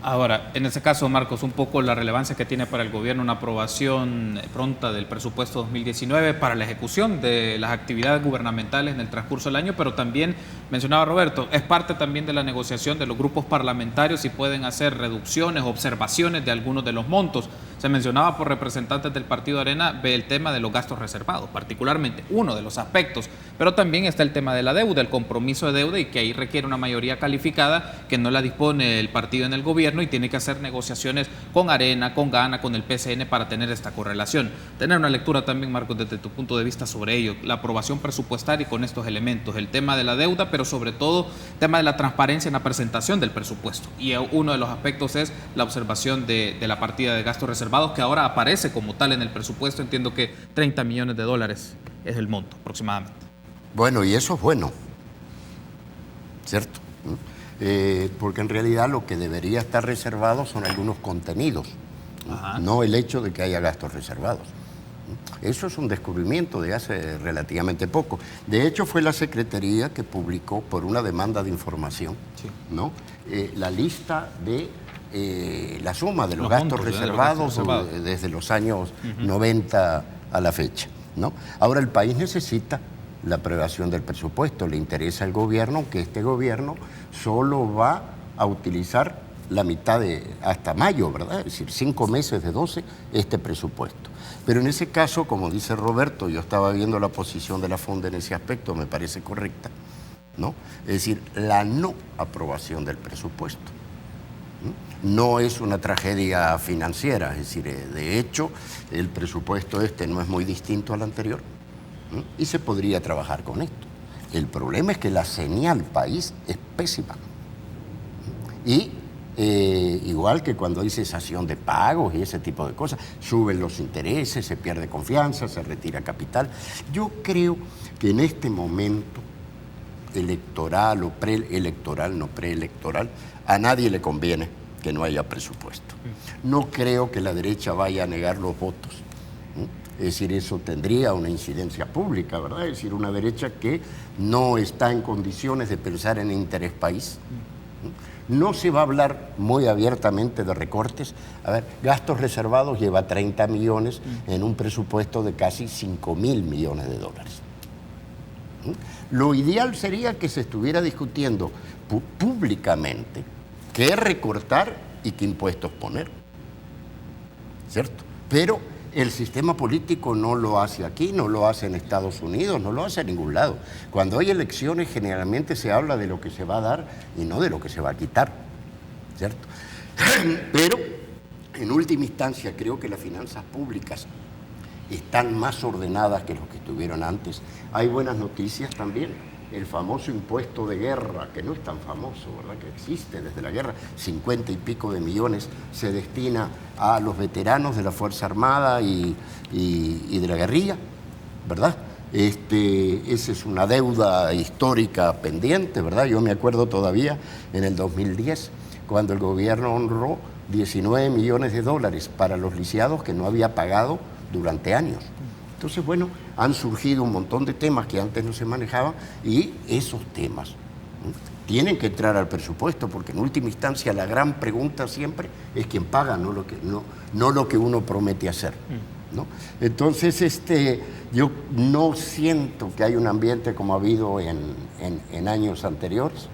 Ahora, en ese caso, Marcos, un poco la relevancia que tiene para el gobierno una aprobación pronta del presupuesto 2019 para la ejecución de las actividades gubernamentales en el transcurso del año, pero también, mencionaba Roberto, es parte también de la negociación de los grupos parlamentarios si pueden hacer reducciones, observaciones de algunos de los montos. Se mencionaba por representantes del Partido Arena el tema de los gastos reservados, particularmente uno de los aspectos, pero también está el tema de la deuda, el compromiso de deuda, y que ahí requiere una mayoría calificada que no la dispone el partido en el gobierno y tiene que hacer negociaciones con Arena, con Gana, con el PCN para tener esta correlación. Tener una lectura también, Marcos, desde tu punto de vista sobre ello, la aprobación presupuestaria y con estos elementos, el tema de la deuda, pero sobre todo el tema de la transparencia en la presentación del presupuesto. Y uno de los aspectos es la observación de la partida de gastos reservados, que ahora aparece como tal en el presupuesto. Entiendo que $30 millones es el monto aproximadamente. Bueno, y eso es bueno, ¿cierto? Porque en realidad lo que debería estar reservado son algunos contenidos, no el hecho de que haya gastos reservados. Eso es un descubrimiento de hace relativamente poco. De hecho, fue la Secretaría que publicó, por una demanda de información, ¿no? La lista de la suma de los gastos reservados desde los años 90 a la fecha, ¿no? Ahora el país necesita la aprobación del presupuesto. Le interesa al gobierno que este gobierno solo va a utilizar la mitad hasta mayo, ¿verdad? Es decir, 5 meses de 12 este presupuesto. Pero en ese caso, como dice Roberto, yo estaba viendo la posición de la Fonda en ese aspecto, me parece correcta, ¿no? Es decir, la no aprobación del presupuesto no es una tragedia financiera, es decir, de hecho, el presupuesto no es muy distinto al anterior, y se podría trabajar con esto. El problema es que la señal país es pésima. Y igual que cuando hay cesación de pagos y ese tipo de cosas, suben los intereses, se pierde confianza, se retira capital. Yo creo que en este momento electoral o preelectoral, no preelectoral, a nadie le conviene que no haya presupuesto. No creo que la derecha vaya a negar los votos. Es decir, eso tendría una incidencia pública, ¿verdad? Es decir, una derecha que no está en condiciones de pensar en interés país. No se va a hablar muy abiertamente de recortes. A ver, gastos reservados lleva 30 millones en un presupuesto de casi 5.000 millones de dólares. Lo ideal sería que se estuviera discutiendo públicamente qué recortar y qué impuestos poner, ¿cierto? Pero el sistema político no lo hace aquí, no lo hace en Estados Unidos, no lo hace en ningún lado. Cuando hay elecciones generalmente se habla de lo que se va a dar y no de lo que se va a quitar, ¿cierto? Pero en última instancia creo que las finanzas públicas están más ordenadas que los que estuvieron antes. Hay buenas noticias también. El famoso impuesto de guerra, que no es tan famoso, ¿verdad?, que existe desde la guerra, 50 y pico de millones se destina a los veteranos de la Fuerza Armada y de la guerrilla, ¿verdad? Esa es una deuda histórica pendiente, ¿verdad? Yo me acuerdo todavía en el 2010, cuando el gobierno honró 19 millones de dólares para los lisiados que no había pagado durante años. Entonces, bueno, han surgido un montón de temas que antes no se manejaban y esos temas tienen que entrar al presupuesto, porque en última instancia la gran pregunta siempre es quién paga, no lo que uno promete hacer, ¿no? Entonces, yo no siento que hay un ambiente como ha habido en años anteriores,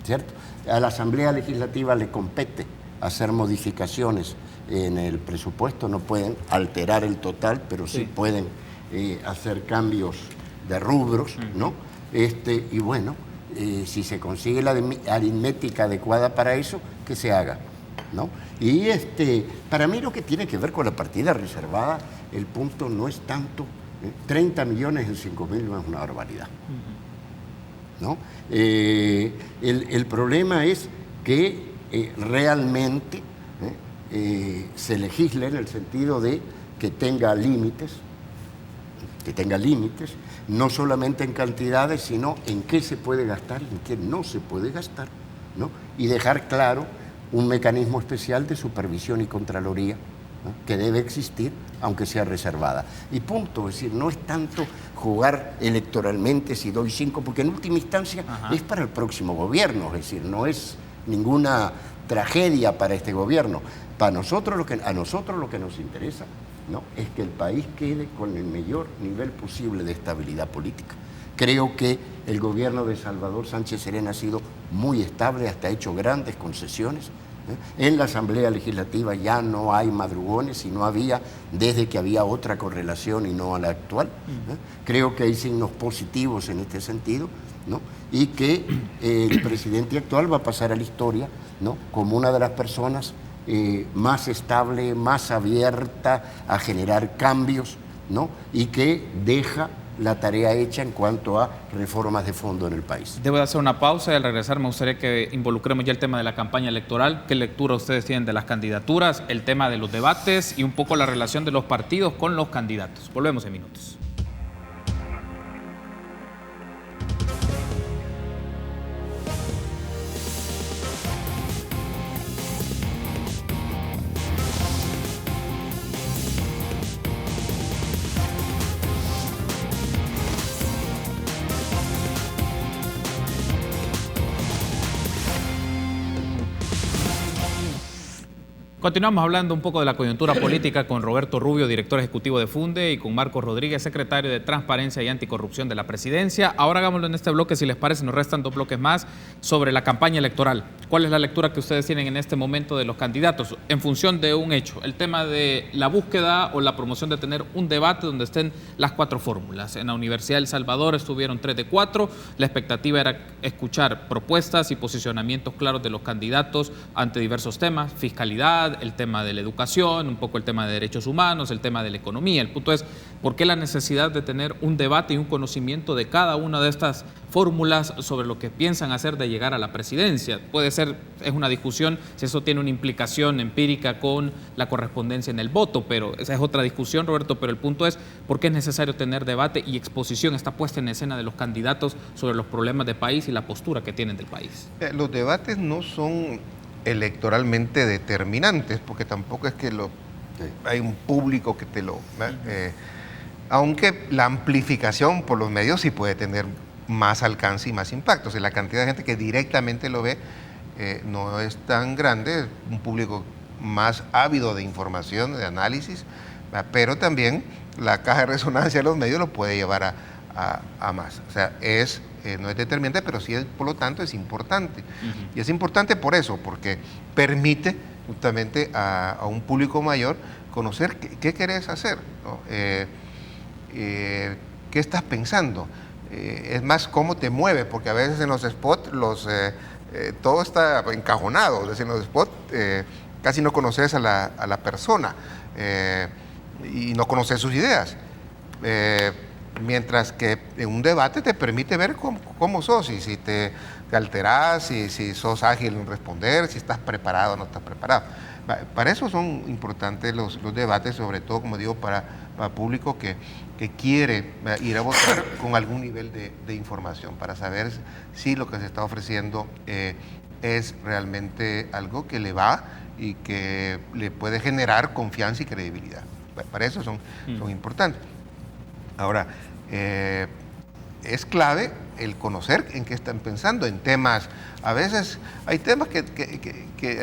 ¿cierto? A la Asamblea Legislativa le compete hacer modificaciones en el presupuesto, no pueden alterar el total, pero sí pueden hacer cambios de rubros, ¿no? Y bueno, si se consigue la aritmética adecuada para eso, que se haga, ¿no? Y para mí lo que tiene que ver con la partida reservada, el punto no es tanto, 30 millones en 5.000 no es una barbaridad, ¿no? El problema es que realmente se legisle en el sentido de que tenga límites, no solamente en cantidades, sino en qué se puede gastar y en qué no se puede gastar, ¿no? Y dejar claro un mecanismo especial de supervisión y contraloría, ¿no?, que debe existir, aunque sea reservada. Y punto, es decir, no es tanto jugar electoralmente si doy 5, porque en última instancia es para el próximo gobierno, es decir, no es ninguna tragedia para este gobierno. A nosotros lo que nos interesa, ¿no?, es que el país quede con el mayor nivel posible de estabilidad política. Creo que el gobierno de Salvador Sánchez Serén ha sido muy estable, hasta ha hecho grandes concesiones. En la Asamblea Legislativa ya no hay madrugones, y no había desde que había otra correlación y no a la actual. Creo que hay signos positivos en este sentido, ¿no? Y que el presidente actual va a pasar a la historia, ¿no?, como una de las personas más estable, más abierta a generar cambios, ¿no?, y que deja la tarea hecha en cuanto a reformas de fondo en el país. Debo de hacer una pausa y al regresar me gustaría que involucremos ya el tema de la campaña electoral. ¿Qué lectura ustedes tienen de las candidaturas, el tema de los debates y un poco la relación de los partidos con los candidatos? Volvemos en minutos. Continuamos hablando un poco de la coyuntura política con Roberto Rubio, director ejecutivo de Funde, y con Marcos Rodríguez, secretario de Transparencia y Anticorrupción de la Presidencia. Ahora hagámoslo en este bloque, si les parece, nos restan 2 bloques más sobre la campaña electoral. ¿Cuál es la lectura que ustedes tienen en este momento de los candidatos en función de un hecho? El tema de la búsqueda o la promoción de tener un debate donde estén las 4 fórmulas. En la Universidad de El Salvador estuvieron 3 de 4. La expectativa era escuchar propuestas y posicionamientos claros de los candidatos ante diversos temas, fiscalidad, el tema de la educación, un poco el tema de derechos humanos, el tema de la economía. El punto es, ¿por qué la necesidad de tener un debate y un conocimiento de cada una de estas fórmulas sobre lo que piensan hacer de llegar a la presidencia? Puede ser, es una discusión si eso tiene una implicación empírica con la correspondencia en el voto, pero esa es otra discusión, Roberto, pero el punto es, ¿por qué es necesario tener debate y exposición, esta puesta en escena de los candidatos sobre los problemas del país y la postura que tienen del país? Los debates no son electoralmente determinantes, porque tampoco es que hay un público que te lo... aunque la amplificación por los medios sí puede tener más alcance y más impacto. O sea, la cantidad de gente que directamente lo ve no es tan grande, un público más ávido de información, de análisis, pero también la caja de resonancia de los medios lo puede llevar a más. O sea, no es determinante, pero sí, por lo tanto, es importante. Y es importante por eso, porque permite justamente a un público mayor, conocer qué querés hacer, ¿no? ¿Qué estás pensando? Es más, cómo te mueve, porque a veces en los spots todo está encajonado, es decir, en los spots casi no conoces a la persona y no conoces sus ideas. Mientras que en un debate te permite ver cómo sos, y si te alterás, si sos ágil en responder, si estás preparado o no estás preparado. Para eso son importantes los debates, sobre todo, como digo, para público que quiere ir a votar con algún nivel de información, para saber si lo que se está ofreciendo es realmente algo que le va y que le puede generar confianza y credibilidad. Para eso son importantes. Ahora, es clave el conocer en qué están pensando, en temas. A veces hay temas que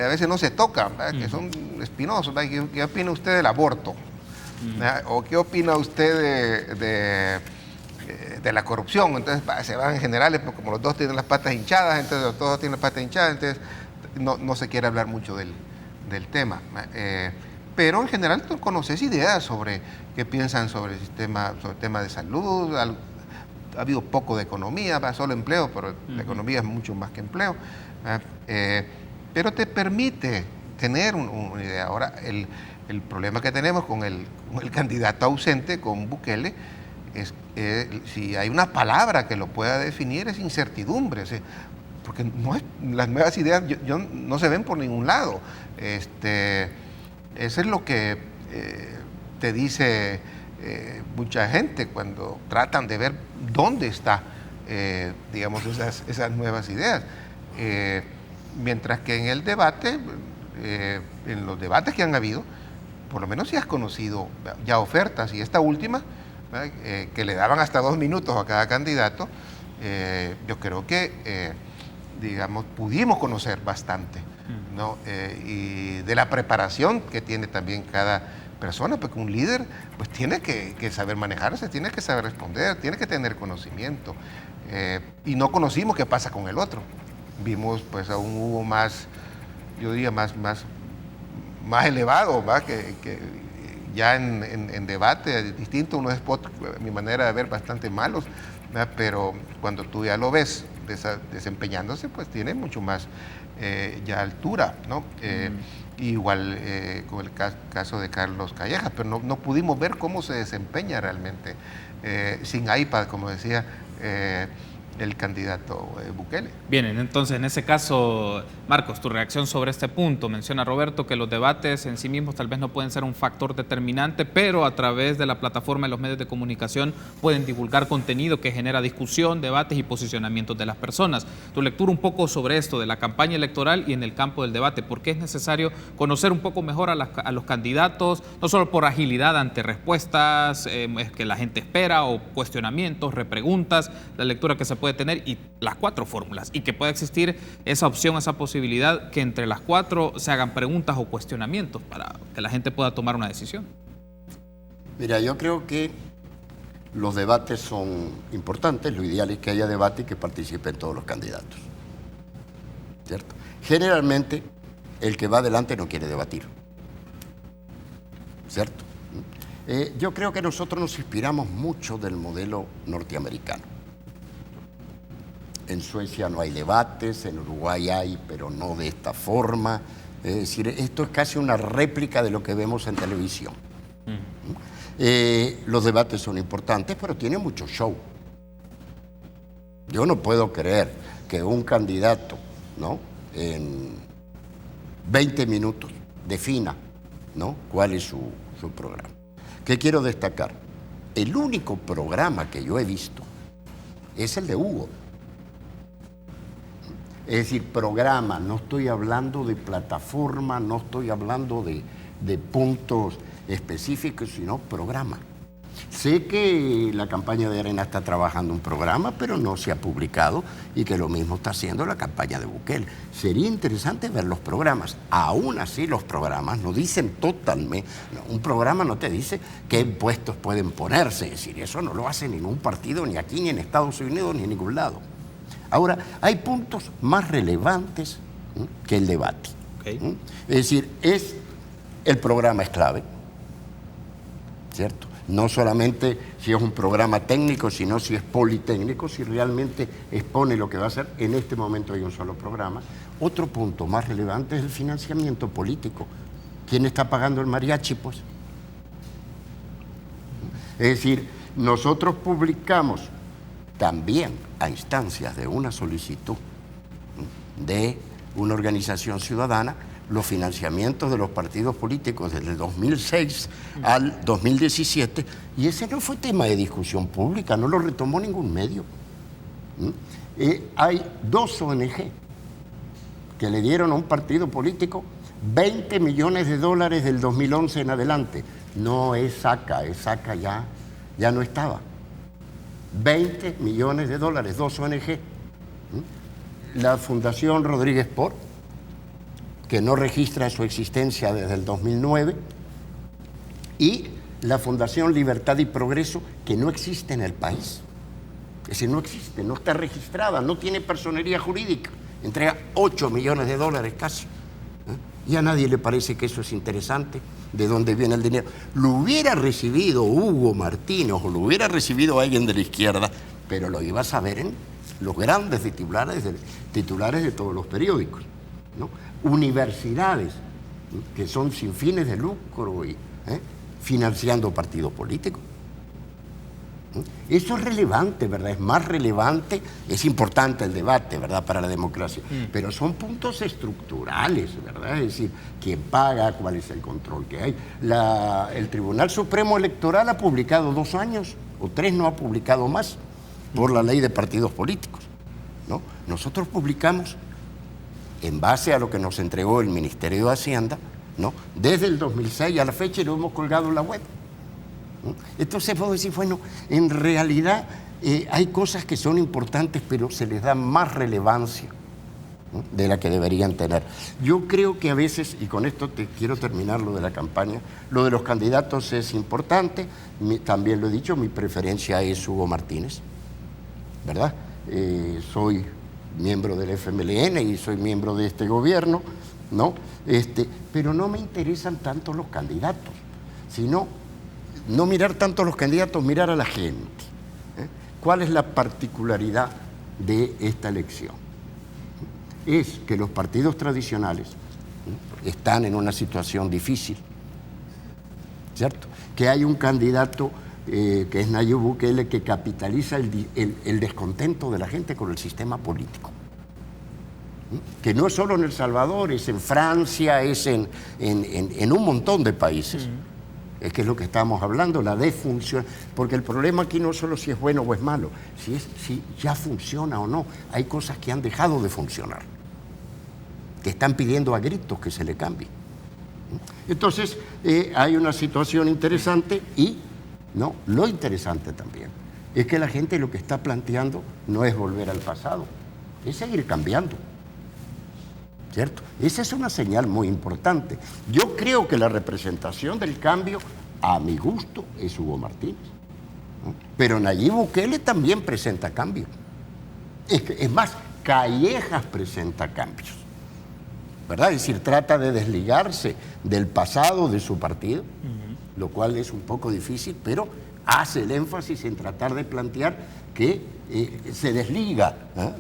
a veces no se tocan, que son espinosos. ¿Qué opina usted del aborto? ¿O qué opina usted de la corrupción? Entonces se van en generales, porque como los dos tienen las patas hinchadas, entonces los dos tienen las patas hinchadas, entonces no se quiere hablar mucho del tema. Pero en general tú conoces ideas sobre qué piensan sobre el tema de salud. Ha habido poco de economía, solo empleo, pero la economía es mucho más que empleo. Pero te permite tener una idea. Ahora, el problema que tenemos con el candidato ausente, con Bukele, es si hay una palabra que lo pueda definir, es incertidumbre. Porque las nuevas ideas no se ven por ningún lado. Eso es lo que te dice mucha gente cuando tratan de ver dónde está, digamos, esas nuevas ideas. Mientras que en el debate, en los debates que han habido, por lo menos si has conocido ya ofertas, y esta última, que le daban hasta 2 minutos a cada candidato, yo creo que, digamos, pudimos conocer bastante, ¿no? Y de la preparación que tiene también cada persona, porque un líder pues tiene que saber manejarse, tiene que saber responder, tiene que tener conocimiento. Y no conocimos qué pasa con el otro. Vimos pues a un Hugo más, yo diría, más elevado, ¿va? Que ya en debate distinto, unos spots, a mi manera de ver, bastante malos, ¿va? Pero cuando tú ya lo ves desempeñándose, pues tiene mucho más ya altura, ¿no? Igual con el caso de Carlos Callejas, pero no pudimos ver cómo se desempeña realmente sin iPad, como decía el candidato Bukele. Bien, entonces en ese caso, Marcos, tu reacción sobre este punto. Menciona Roberto que los debates en sí mismos tal vez no pueden ser un factor determinante, pero a través de la plataforma de los medios de comunicación pueden divulgar contenido que genera discusión, debates y posicionamientos de las personas. Tu lectura un poco sobre esto de la campaña electoral y en el campo del debate. ¿Por qué es necesario conocer un poco mejor a los candidatos, no solo por agilidad ante respuestas que la gente espera o cuestionamientos, repreguntas, la lectura que se puede tener y las 4 fórmulas, y que pueda existir esa opción, esa posibilidad que entre las 4 se hagan preguntas o cuestionamientos para que la gente pueda tomar una decisión? Mira, yo creo que los debates son importantes. Lo ideal es que haya debate y que participen todos los candidatos, ¿cierto? Generalmente el que va adelante no quiere debatir, ¿cierto? Yo creo que nosotros nos inspiramos mucho del modelo norteamericano. En Suecia no hay debates, en Uruguay hay, pero no de esta forma. Es decir, esto es casi una réplica de lo que vemos en televisión. Los debates son importantes, pero tienen mucho show. Yo no puedo creer que un candidato, ¿no?, en 20 minutos defina, ¿no?, cuál es su programa. ¿Qué quiero destacar? El único programa que yo he visto es el de Hugo. Es decir, programa, no estoy hablando de plataforma, no estoy hablando de puntos específicos, sino programa. Sé que la campaña de Arena está trabajando un programa, pero no se ha publicado, y que lo mismo está haciendo la campaña de Bukele. Sería interesante ver los programas. Aún así, los programas no dicen totalmente, un programa no te dice qué impuestos pueden ponerse, es decir, eso no lo hace ningún partido, ni aquí, ni en Estados Unidos, ni en ningún lado. Ahora, hay puntos más relevantes que el debate. Okay. Es decir, el programa es clave, ¿cierto? No solamente si es un programa técnico, sino si es politécnico, si realmente expone lo que va a hacer. En este momento hay un solo programa. Otro punto más relevante es el financiamiento político. ¿Quién está pagando el mariachi, pues? Es decir, nosotros publicamos también a instancias de una solicitud de una organización ciudadana los financiamientos de los partidos políticos desde el 2006 al 2017, y ese no fue tema de discusión pública, no lo retomó ningún medio. Hay 2 ONG que le dieron a un partido político 20 millones de dólares del 2011 en adelante. No es SACA, ya no estaba. 20 millones de dólares, 2 ONG. La Fundación Rodríguez Por, que no registra su existencia desde el 2009, y la Fundación Libertad y Progreso, que no existe en el país. Es decir, no existe, no está registrada, no tiene personería jurídica. Entrega 8 millones de dólares casi. Y a nadie le parece que eso es interesante, de dónde viene el dinero. Lo hubiera recibido Hugo Martínez o lo hubiera recibido alguien de la izquierda, pero lo iba a saber en los grandes titulares de todos los periódicos, ¿no? Universidades que son sin fines de lucro y financiando partidos políticos. Eso es relevante, ¿verdad? Es más relevante, es importante el debate, ¿verdad?, para la democracia, pero son puntos estructurales, ¿verdad? Es decir, quién paga, cuál es el control que hay. El Tribunal Supremo Electoral ha publicado 2 años, o 3, no ha publicado más, por la ley de partidos políticos, ¿no? Nosotros publicamos en base a lo que nos entregó el Ministerio de Hacienda, ¿no?, desde el 2006 a la fecha, y lo hemos colgado en la web. Entonces puedo decir, bueno, en realidad hay cosas que son importantes, pero se les da más relevancia, ¿no?, de la que deberían tener. Yo creo que a veces, y con esto quiero terminar lo de la campaña, lo de los candidatos es importante, también lo he dicho, mi preferencia es Hugo Martínez, ¿verdad? Soy miembro del FMLN y soy miembro de este gobierno, ¿no? Pero no me interesan tanto los candidatos, sino no mirar tanto a los candidatos, mirar a la gente. ¿Cuál es la particularidad de esta elección? Es que los partidos tradicionales están en una situación difícil, ¿cierto? Que hay un candidato que es Nayib Bukele, que capitaliza el descontento de la gente con el sistema político. Que no es solo en El Salvador, es en Francia, es en un montón de países. Es que es lo que estamos hablando, la desfunción. Porque el problema aquí no es solo si es bueno o es malo, si ya funciona o no. Hay cosas que han dejado de funcionar, que están pidiendo a gritos que se le cambie. Entonces, hay una situación interesante y no, lo interesante también es que la gente lo que está planteando no es volver al pasado, es seguir cambiando. ¿Cierto? Esa es una señal muy importante. Yo creo que la representación del cambio, a mi gusto, es Hugo Martínez, ¿no? Pero Nayib Bukele también presenta cambios. Es más, Callejas presenta cambios, ¿verdad? Es decir, trata de desligarse del pasado de su partido, lo cual es un poco difícil, pero hace el énfasis en tratar de plantear que se desliga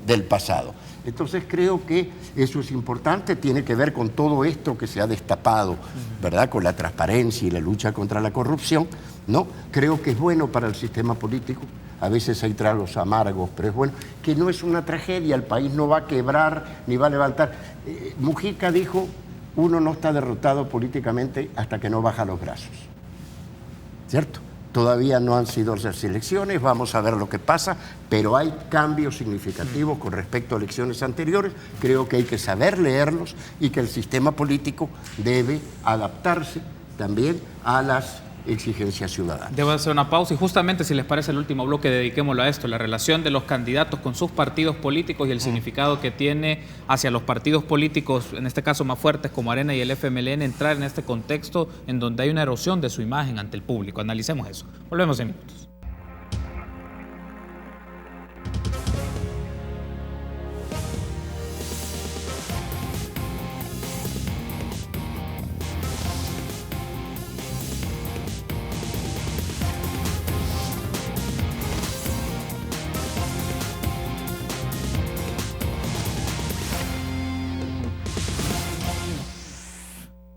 del pasado. Entonces creo que eso es importante, tiene que ver con todo esto que se ha destapado, ¿verdad?, con la transparencia y la lucha contra la corrupción, ¿no? Creo que es bueno para el sistema político. A veces hay tragos amargos, pero es bueno, que no es una tragedia, el país no va a quebrar ni va a levantar. Mujica dijo, uno no está derrotado políticamente hasta que no baja los brazos, ¿cierto? Todavía no han sido las elecciones, vamos a ver lo que pasa, pero hay cambios significativos con respecto a elecciones anteriores. Creo que hay que saber leerlos y que el sistema político debe adaptarse también a las exigencias ciudadanas. Debo hacer una pausa y justamente, si les parece, el último bloque dediquémoslo a esto, la relación de los candidatos con sus partidos políticos y el significado que tiene hacia los partidos políticos, en este caso más fuertes como Arena y el FMLN, entrar en este contexto en donde hay una erosión de su imagen ante el público. Analicemos eso. Volvemos en minutos.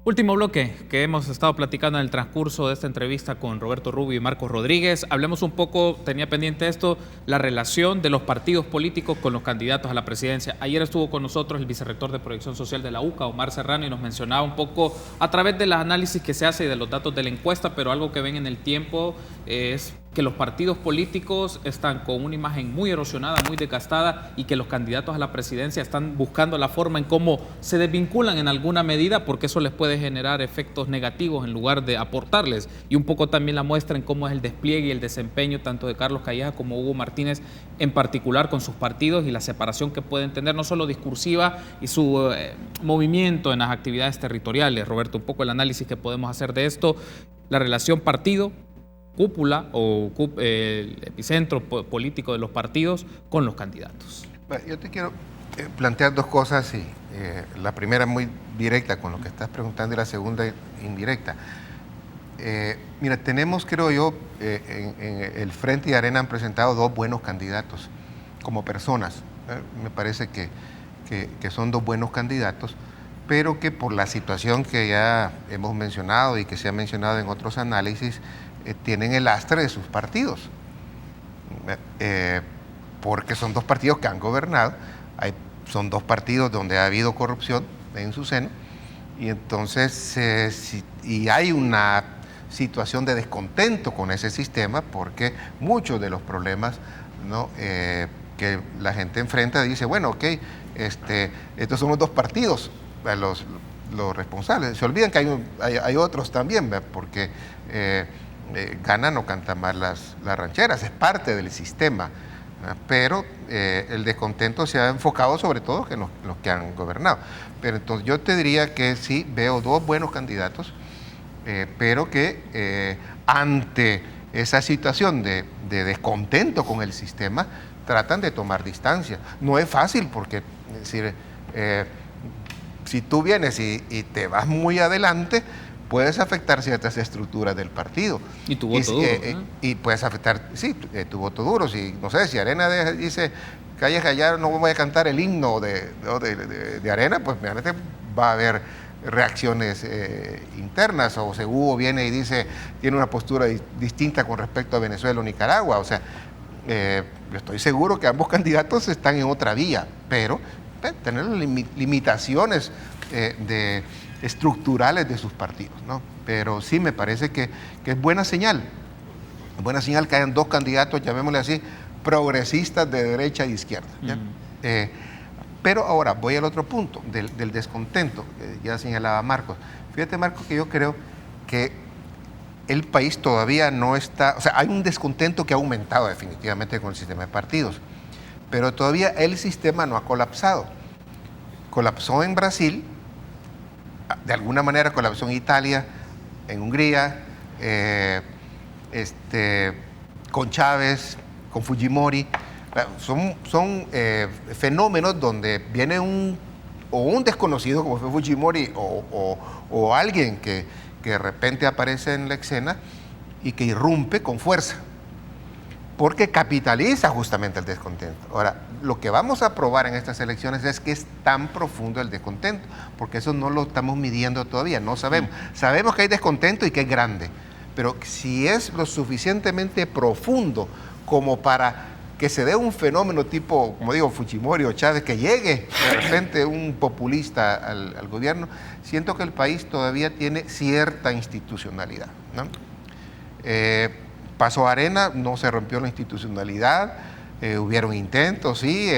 Último bloque que hemos estado platicando en el transcurso de esta entrevista con Roberto Rubio y Marcos Rodríguez. Hablemos un poco, tenía pendiente esto, la relación de los partidos políticos con los candidatos a la presidencia. Ayer estuvo con nosotros el vicerrector de Proyección Social de la UCA, Omar Serrano, y nos mencionaba un poco a través del análisis que se hace y de los datos de la encuesta, pero algo que ven en el tiempo es que los partidos políticos están con una imagen muy erosionada, muy desgastada, y que los candidatos a la presidencia están buscando la forma en cómo se desvinculan en alguna medida, porque eso les puede generar efectos negativos en lugar de aportarles. Y un poco también la muestra en cómo es el despliegue y el desempeño tanto de Carlos Calleja como Hugo Martínez, en particular con sus partidos, y la separación que pueden tener, no solo discursiva, y su movimiento en las actividades territoriales. Roberto, un poco el análisis que podemos hacer de esto, la relación partido, cúpula o el epicentro político de los partidos con los candidatos. Bueno, yo te quiero plantear dos cosas, y la primera muy directa con lo que estás preguntando y la segunda indirecta. Mira, tenemos, creo yo, en el Frente y Arena han presentado dos buenos candidatos como personas. Me parece que son dos buenos candidatos, pero que por la situación que ya hemos mencionado y que se ha mencionado en otros análisis, tienen el lastre de sus partidos, porque son dos partidos que han gobernado, son dos partidos donde ha habido corrupción en su seno, y entonces y hay una situación de descontento con ese sistema, porque muchos de los problemas, ¿no?, que la gente enfrenta, dice, bueno, ok, estos son los dos partidos los responsables. Se olvidan que hay otros también, ¿verdad? Porque ganan o cantan más las rancheras, es parte del sistema, ¿verdad? Pero el descontento se ha enfocado sobre todo en los que han gobernado. Pero entonces yo te diría que sí, veo dos buenos candidatos, pero que ante esa situación de descontento con el sistema, tratan de tomar distancia. No es fácil porque, es decir, si tú vienes y te vas muy adelante, puedes afectar ciertas estructuras del partido. Y tu voto duro. Y puedes afectar, sí, tu voto duro. Si, no sé, si Arena dice, Calleja, ya no voy a cantar el himno de Arena, pues obviamente va a haber reacciones internas. O si Hugo viene y dice, tiene una postura distinta con respecto a Venezuela o Nicaragua. O sea, yo estoy seguro que ambos candidatos están en otra vía, pero tener limitaciones estructurales de sus partidos, ¿no? Pero sí me parece que es buena señal que hayan dos candidatos, llamémosle así, progresistas de derecha e izquierda, ¿ya? Pero ahora voy al otro punto, del descontento, ya señalaba Marcos. Fíjate, Marcos, que yo creo que el país todavía no está, o sea, hay un descontento que ha aumentado definitivamente con el sistema de partidos, pero todavía el sistema no ha colapsado. Colapsó en Brasil, de alguna manera colapsó en Italia, en Hungría, con Chávez, con Fujimori. Son fenómenos donde viene un desconocido como fue Fujimori o alguien que de repente aparece en la escena y que irrumpe con fuerza, porque capitaliza justamente el descontento. Ahora, lo que vamos a probar en estas elecciones es que es tan profundo el descontento, porque eso no lo estamos midiendo todavía, no sabemos. Sabemos que hay descontento y que es grande, pero si es lo suficientemente profundo como para que se dé un fenómeno tipo, como digo, Fujimori o Chávez, que llegue de repente un populista al gobierno, siento que el país todavía tiene cierta institucionalidad, ¿no? Pasó Arena, no se rompió la institucionalidad, hubieron intentos, sí,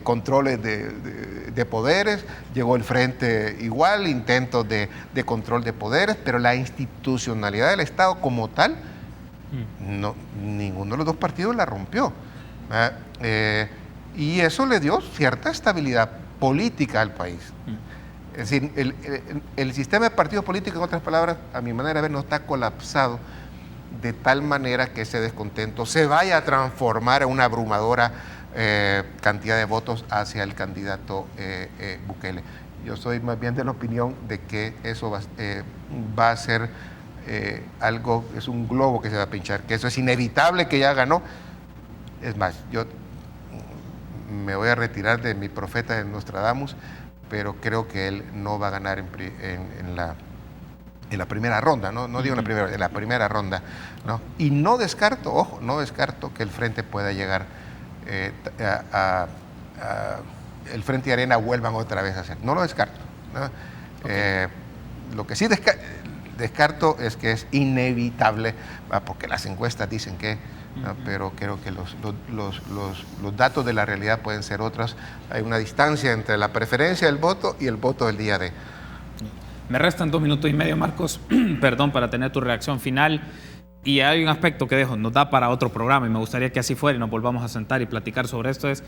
controles de poderes, llegó el Frente igual, intentos de control de poderes, pero la institucionalidad del Estado como tal, no, ninguno de los dos partidos la rompió. Y eso le dio cierta estabilidad política al país. Es decir, el sistema de partidos políticos, en otras palabras, a mi manera de ver, no está colapsado de tal manera que ese descontento se vaya a transformar en una abrumadora cantidad de votos hacia el candidato Bukele. Yo soy más bien de la opinión de que eso va a ser algo, es un globo que se va a pinchar, que eso es inevitable, que ya ganó. Es más, yo me voy a retirar de mi profeta de Nostradamus, pero creo que él no va a ganar en la primera ronda, no digo en la primera ronda, ¿no? Y no descarto, ojo, no descarto que el Frente pueda llegar el Frente y Arena vuelvan otra vez a hacer. No lo descarto, ¿no? Okay. Lo que sí descarto es que es inevitable, porque las encuestas dicen que, ¿no? Pero creo que los datos de la realidad pueden ser otros. Hay una distancia entre la preferencia del voto y el voto del día de. Me restan 2 minutos y medio, Marcos, perdón, para tener tu reacción final. Y hay un aspecto que nos da para otro programa y me gustaría que así fuera y nos volvamos a sentar y platicar sobre esto. Es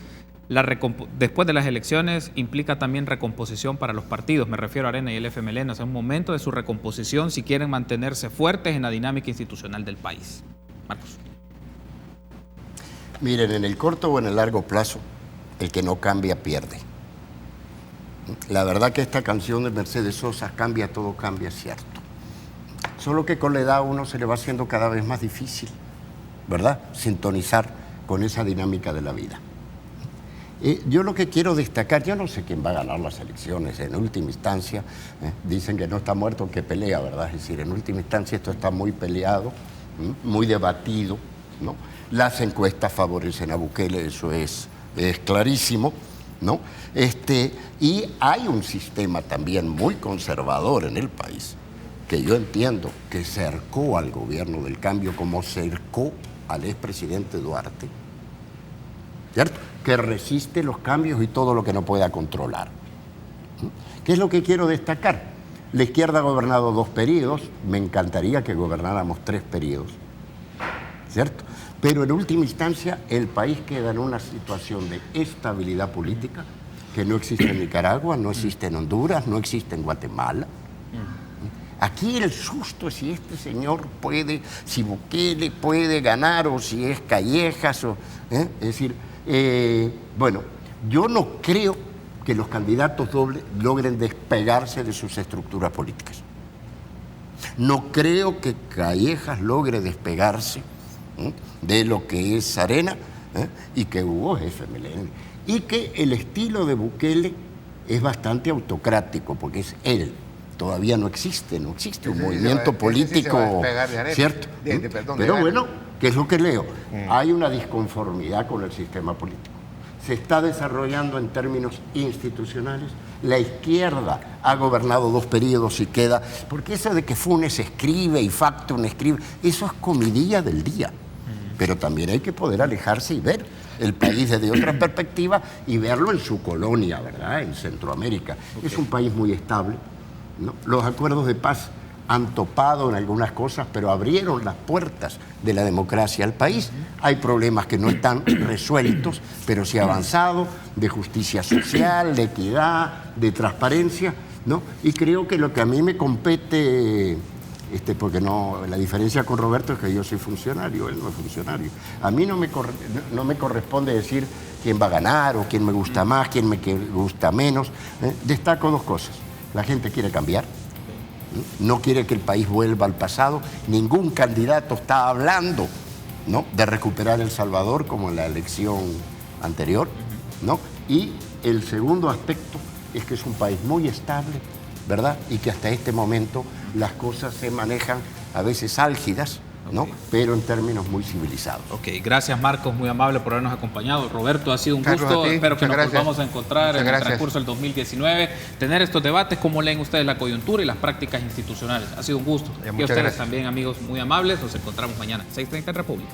después de las elecciones implica también recomposición para los partidos. Me refiero a Arena y el FMLN. Es un momento de su recomposición si quieren mantenerse fuertes en la dinámica institucional del país. Marcos. Miren, en el corto o en el largo plazo, el que no cambia pierde. La verdad que esta canción de Mercedes Sosa, cambia todo, cambia, es cierto. Solo que con la edad a uno se le va haciendo cada vez más difícil, ¿verdad?, sintonizar con esa dinámica de la vida. Yo lo que quiero destacar, yo no sé quién va a ganar las elecciones, en última instancia, dicen que no está muerto, que pelea, ¿verdad? Es decir, en última instancia esto está muy peleado, muy debatido, ¿no? Las encuestas favorecen a Bukele, eso es clarísimo, ¿no? Y hay un sistema también muy conservador en el país, que yo entiendo que cercó al gobierno del cambio como cercó al expresidente Duarte, ¿cierto?, que resiste los cambios y todo lo que no pueda controlar. ¿Qué es lo que quiero destacar? La izquierda ha gobernado 2 periodos, me encantaría que gobernáramos 3 periodos, ¿cierto? Pero en última instancia el país queda en una situación de estabilidad política que no existe en Nicaragua, no existe en Honduras, no existe en Guatemala. Aquí el susto es si este señor puede, si Bukele puede ganar o si es Callejas, es decir, bueno, yo no creo que los candidatos logren despegarse de sus estructuras políticas. No creo que Callejas logre despegarse de lo que es Arena y que Hugo es FMLN. Y que el estilo de Bukele es bastante autocrático, porque es él. Todavía no existe un movimiento político, ¿cierto? Pero bueno, ¿qué es lo que leo? Hay una disconformidad con el sistema político. Se está desarrollando en términos institucionales. La izquierda ha gobernado 2 periodos y queda... Porque eso de que Funes escribe y Factum escribe, eso es comidilla del día. Pero también hay que poder alejarse y ver el país desde otra perspectiva y verlo en su colonia, ¿verdad?, en Centroamérica. Okay. Es un país muy estable, ¿no? Los acuerdos de paz han topado en algunas cosas, pero abrieron las puertas de la democracia al país. Hay problemas que no están resueltos, pero sí ha avanzado, de justicia social, de equidad, de transparencia, ¿no? Y creo que lo que a mí me compete, porque no, la diferencia con Roberto es que yo soy funcionario, él no es funcionario. A mí no me corresponde decir quién va a ganar o quién me gusta más, quién me gusta menos. Destaco 2 cosas. La gente quiere cambiar, no quiere que el país vuelva al pasado. Ningún candidato está hablando, ¿no?, de recuperar El Salvador como en la elección anterior, ¿no? Y el segundo aspecto es que es un país muy estable, ¿verdad? Y que hasta este momento las cosas se manejan a veces álgidas, ¿no? Pero en términos muy civilizados. Ok, gracias Marcos, muy amable por habernos acompañado. Roberto, ha sido un gusto, espero que nos volvamos a encontrar en el transcurso del 2019, tener estos debates, cómo leen ustedes la coyuntura y las prácticas institucionales. Ha sido un gusto. Y a ustedes también, amigos muy amables, nos encontramos mañana, 6:30 en República.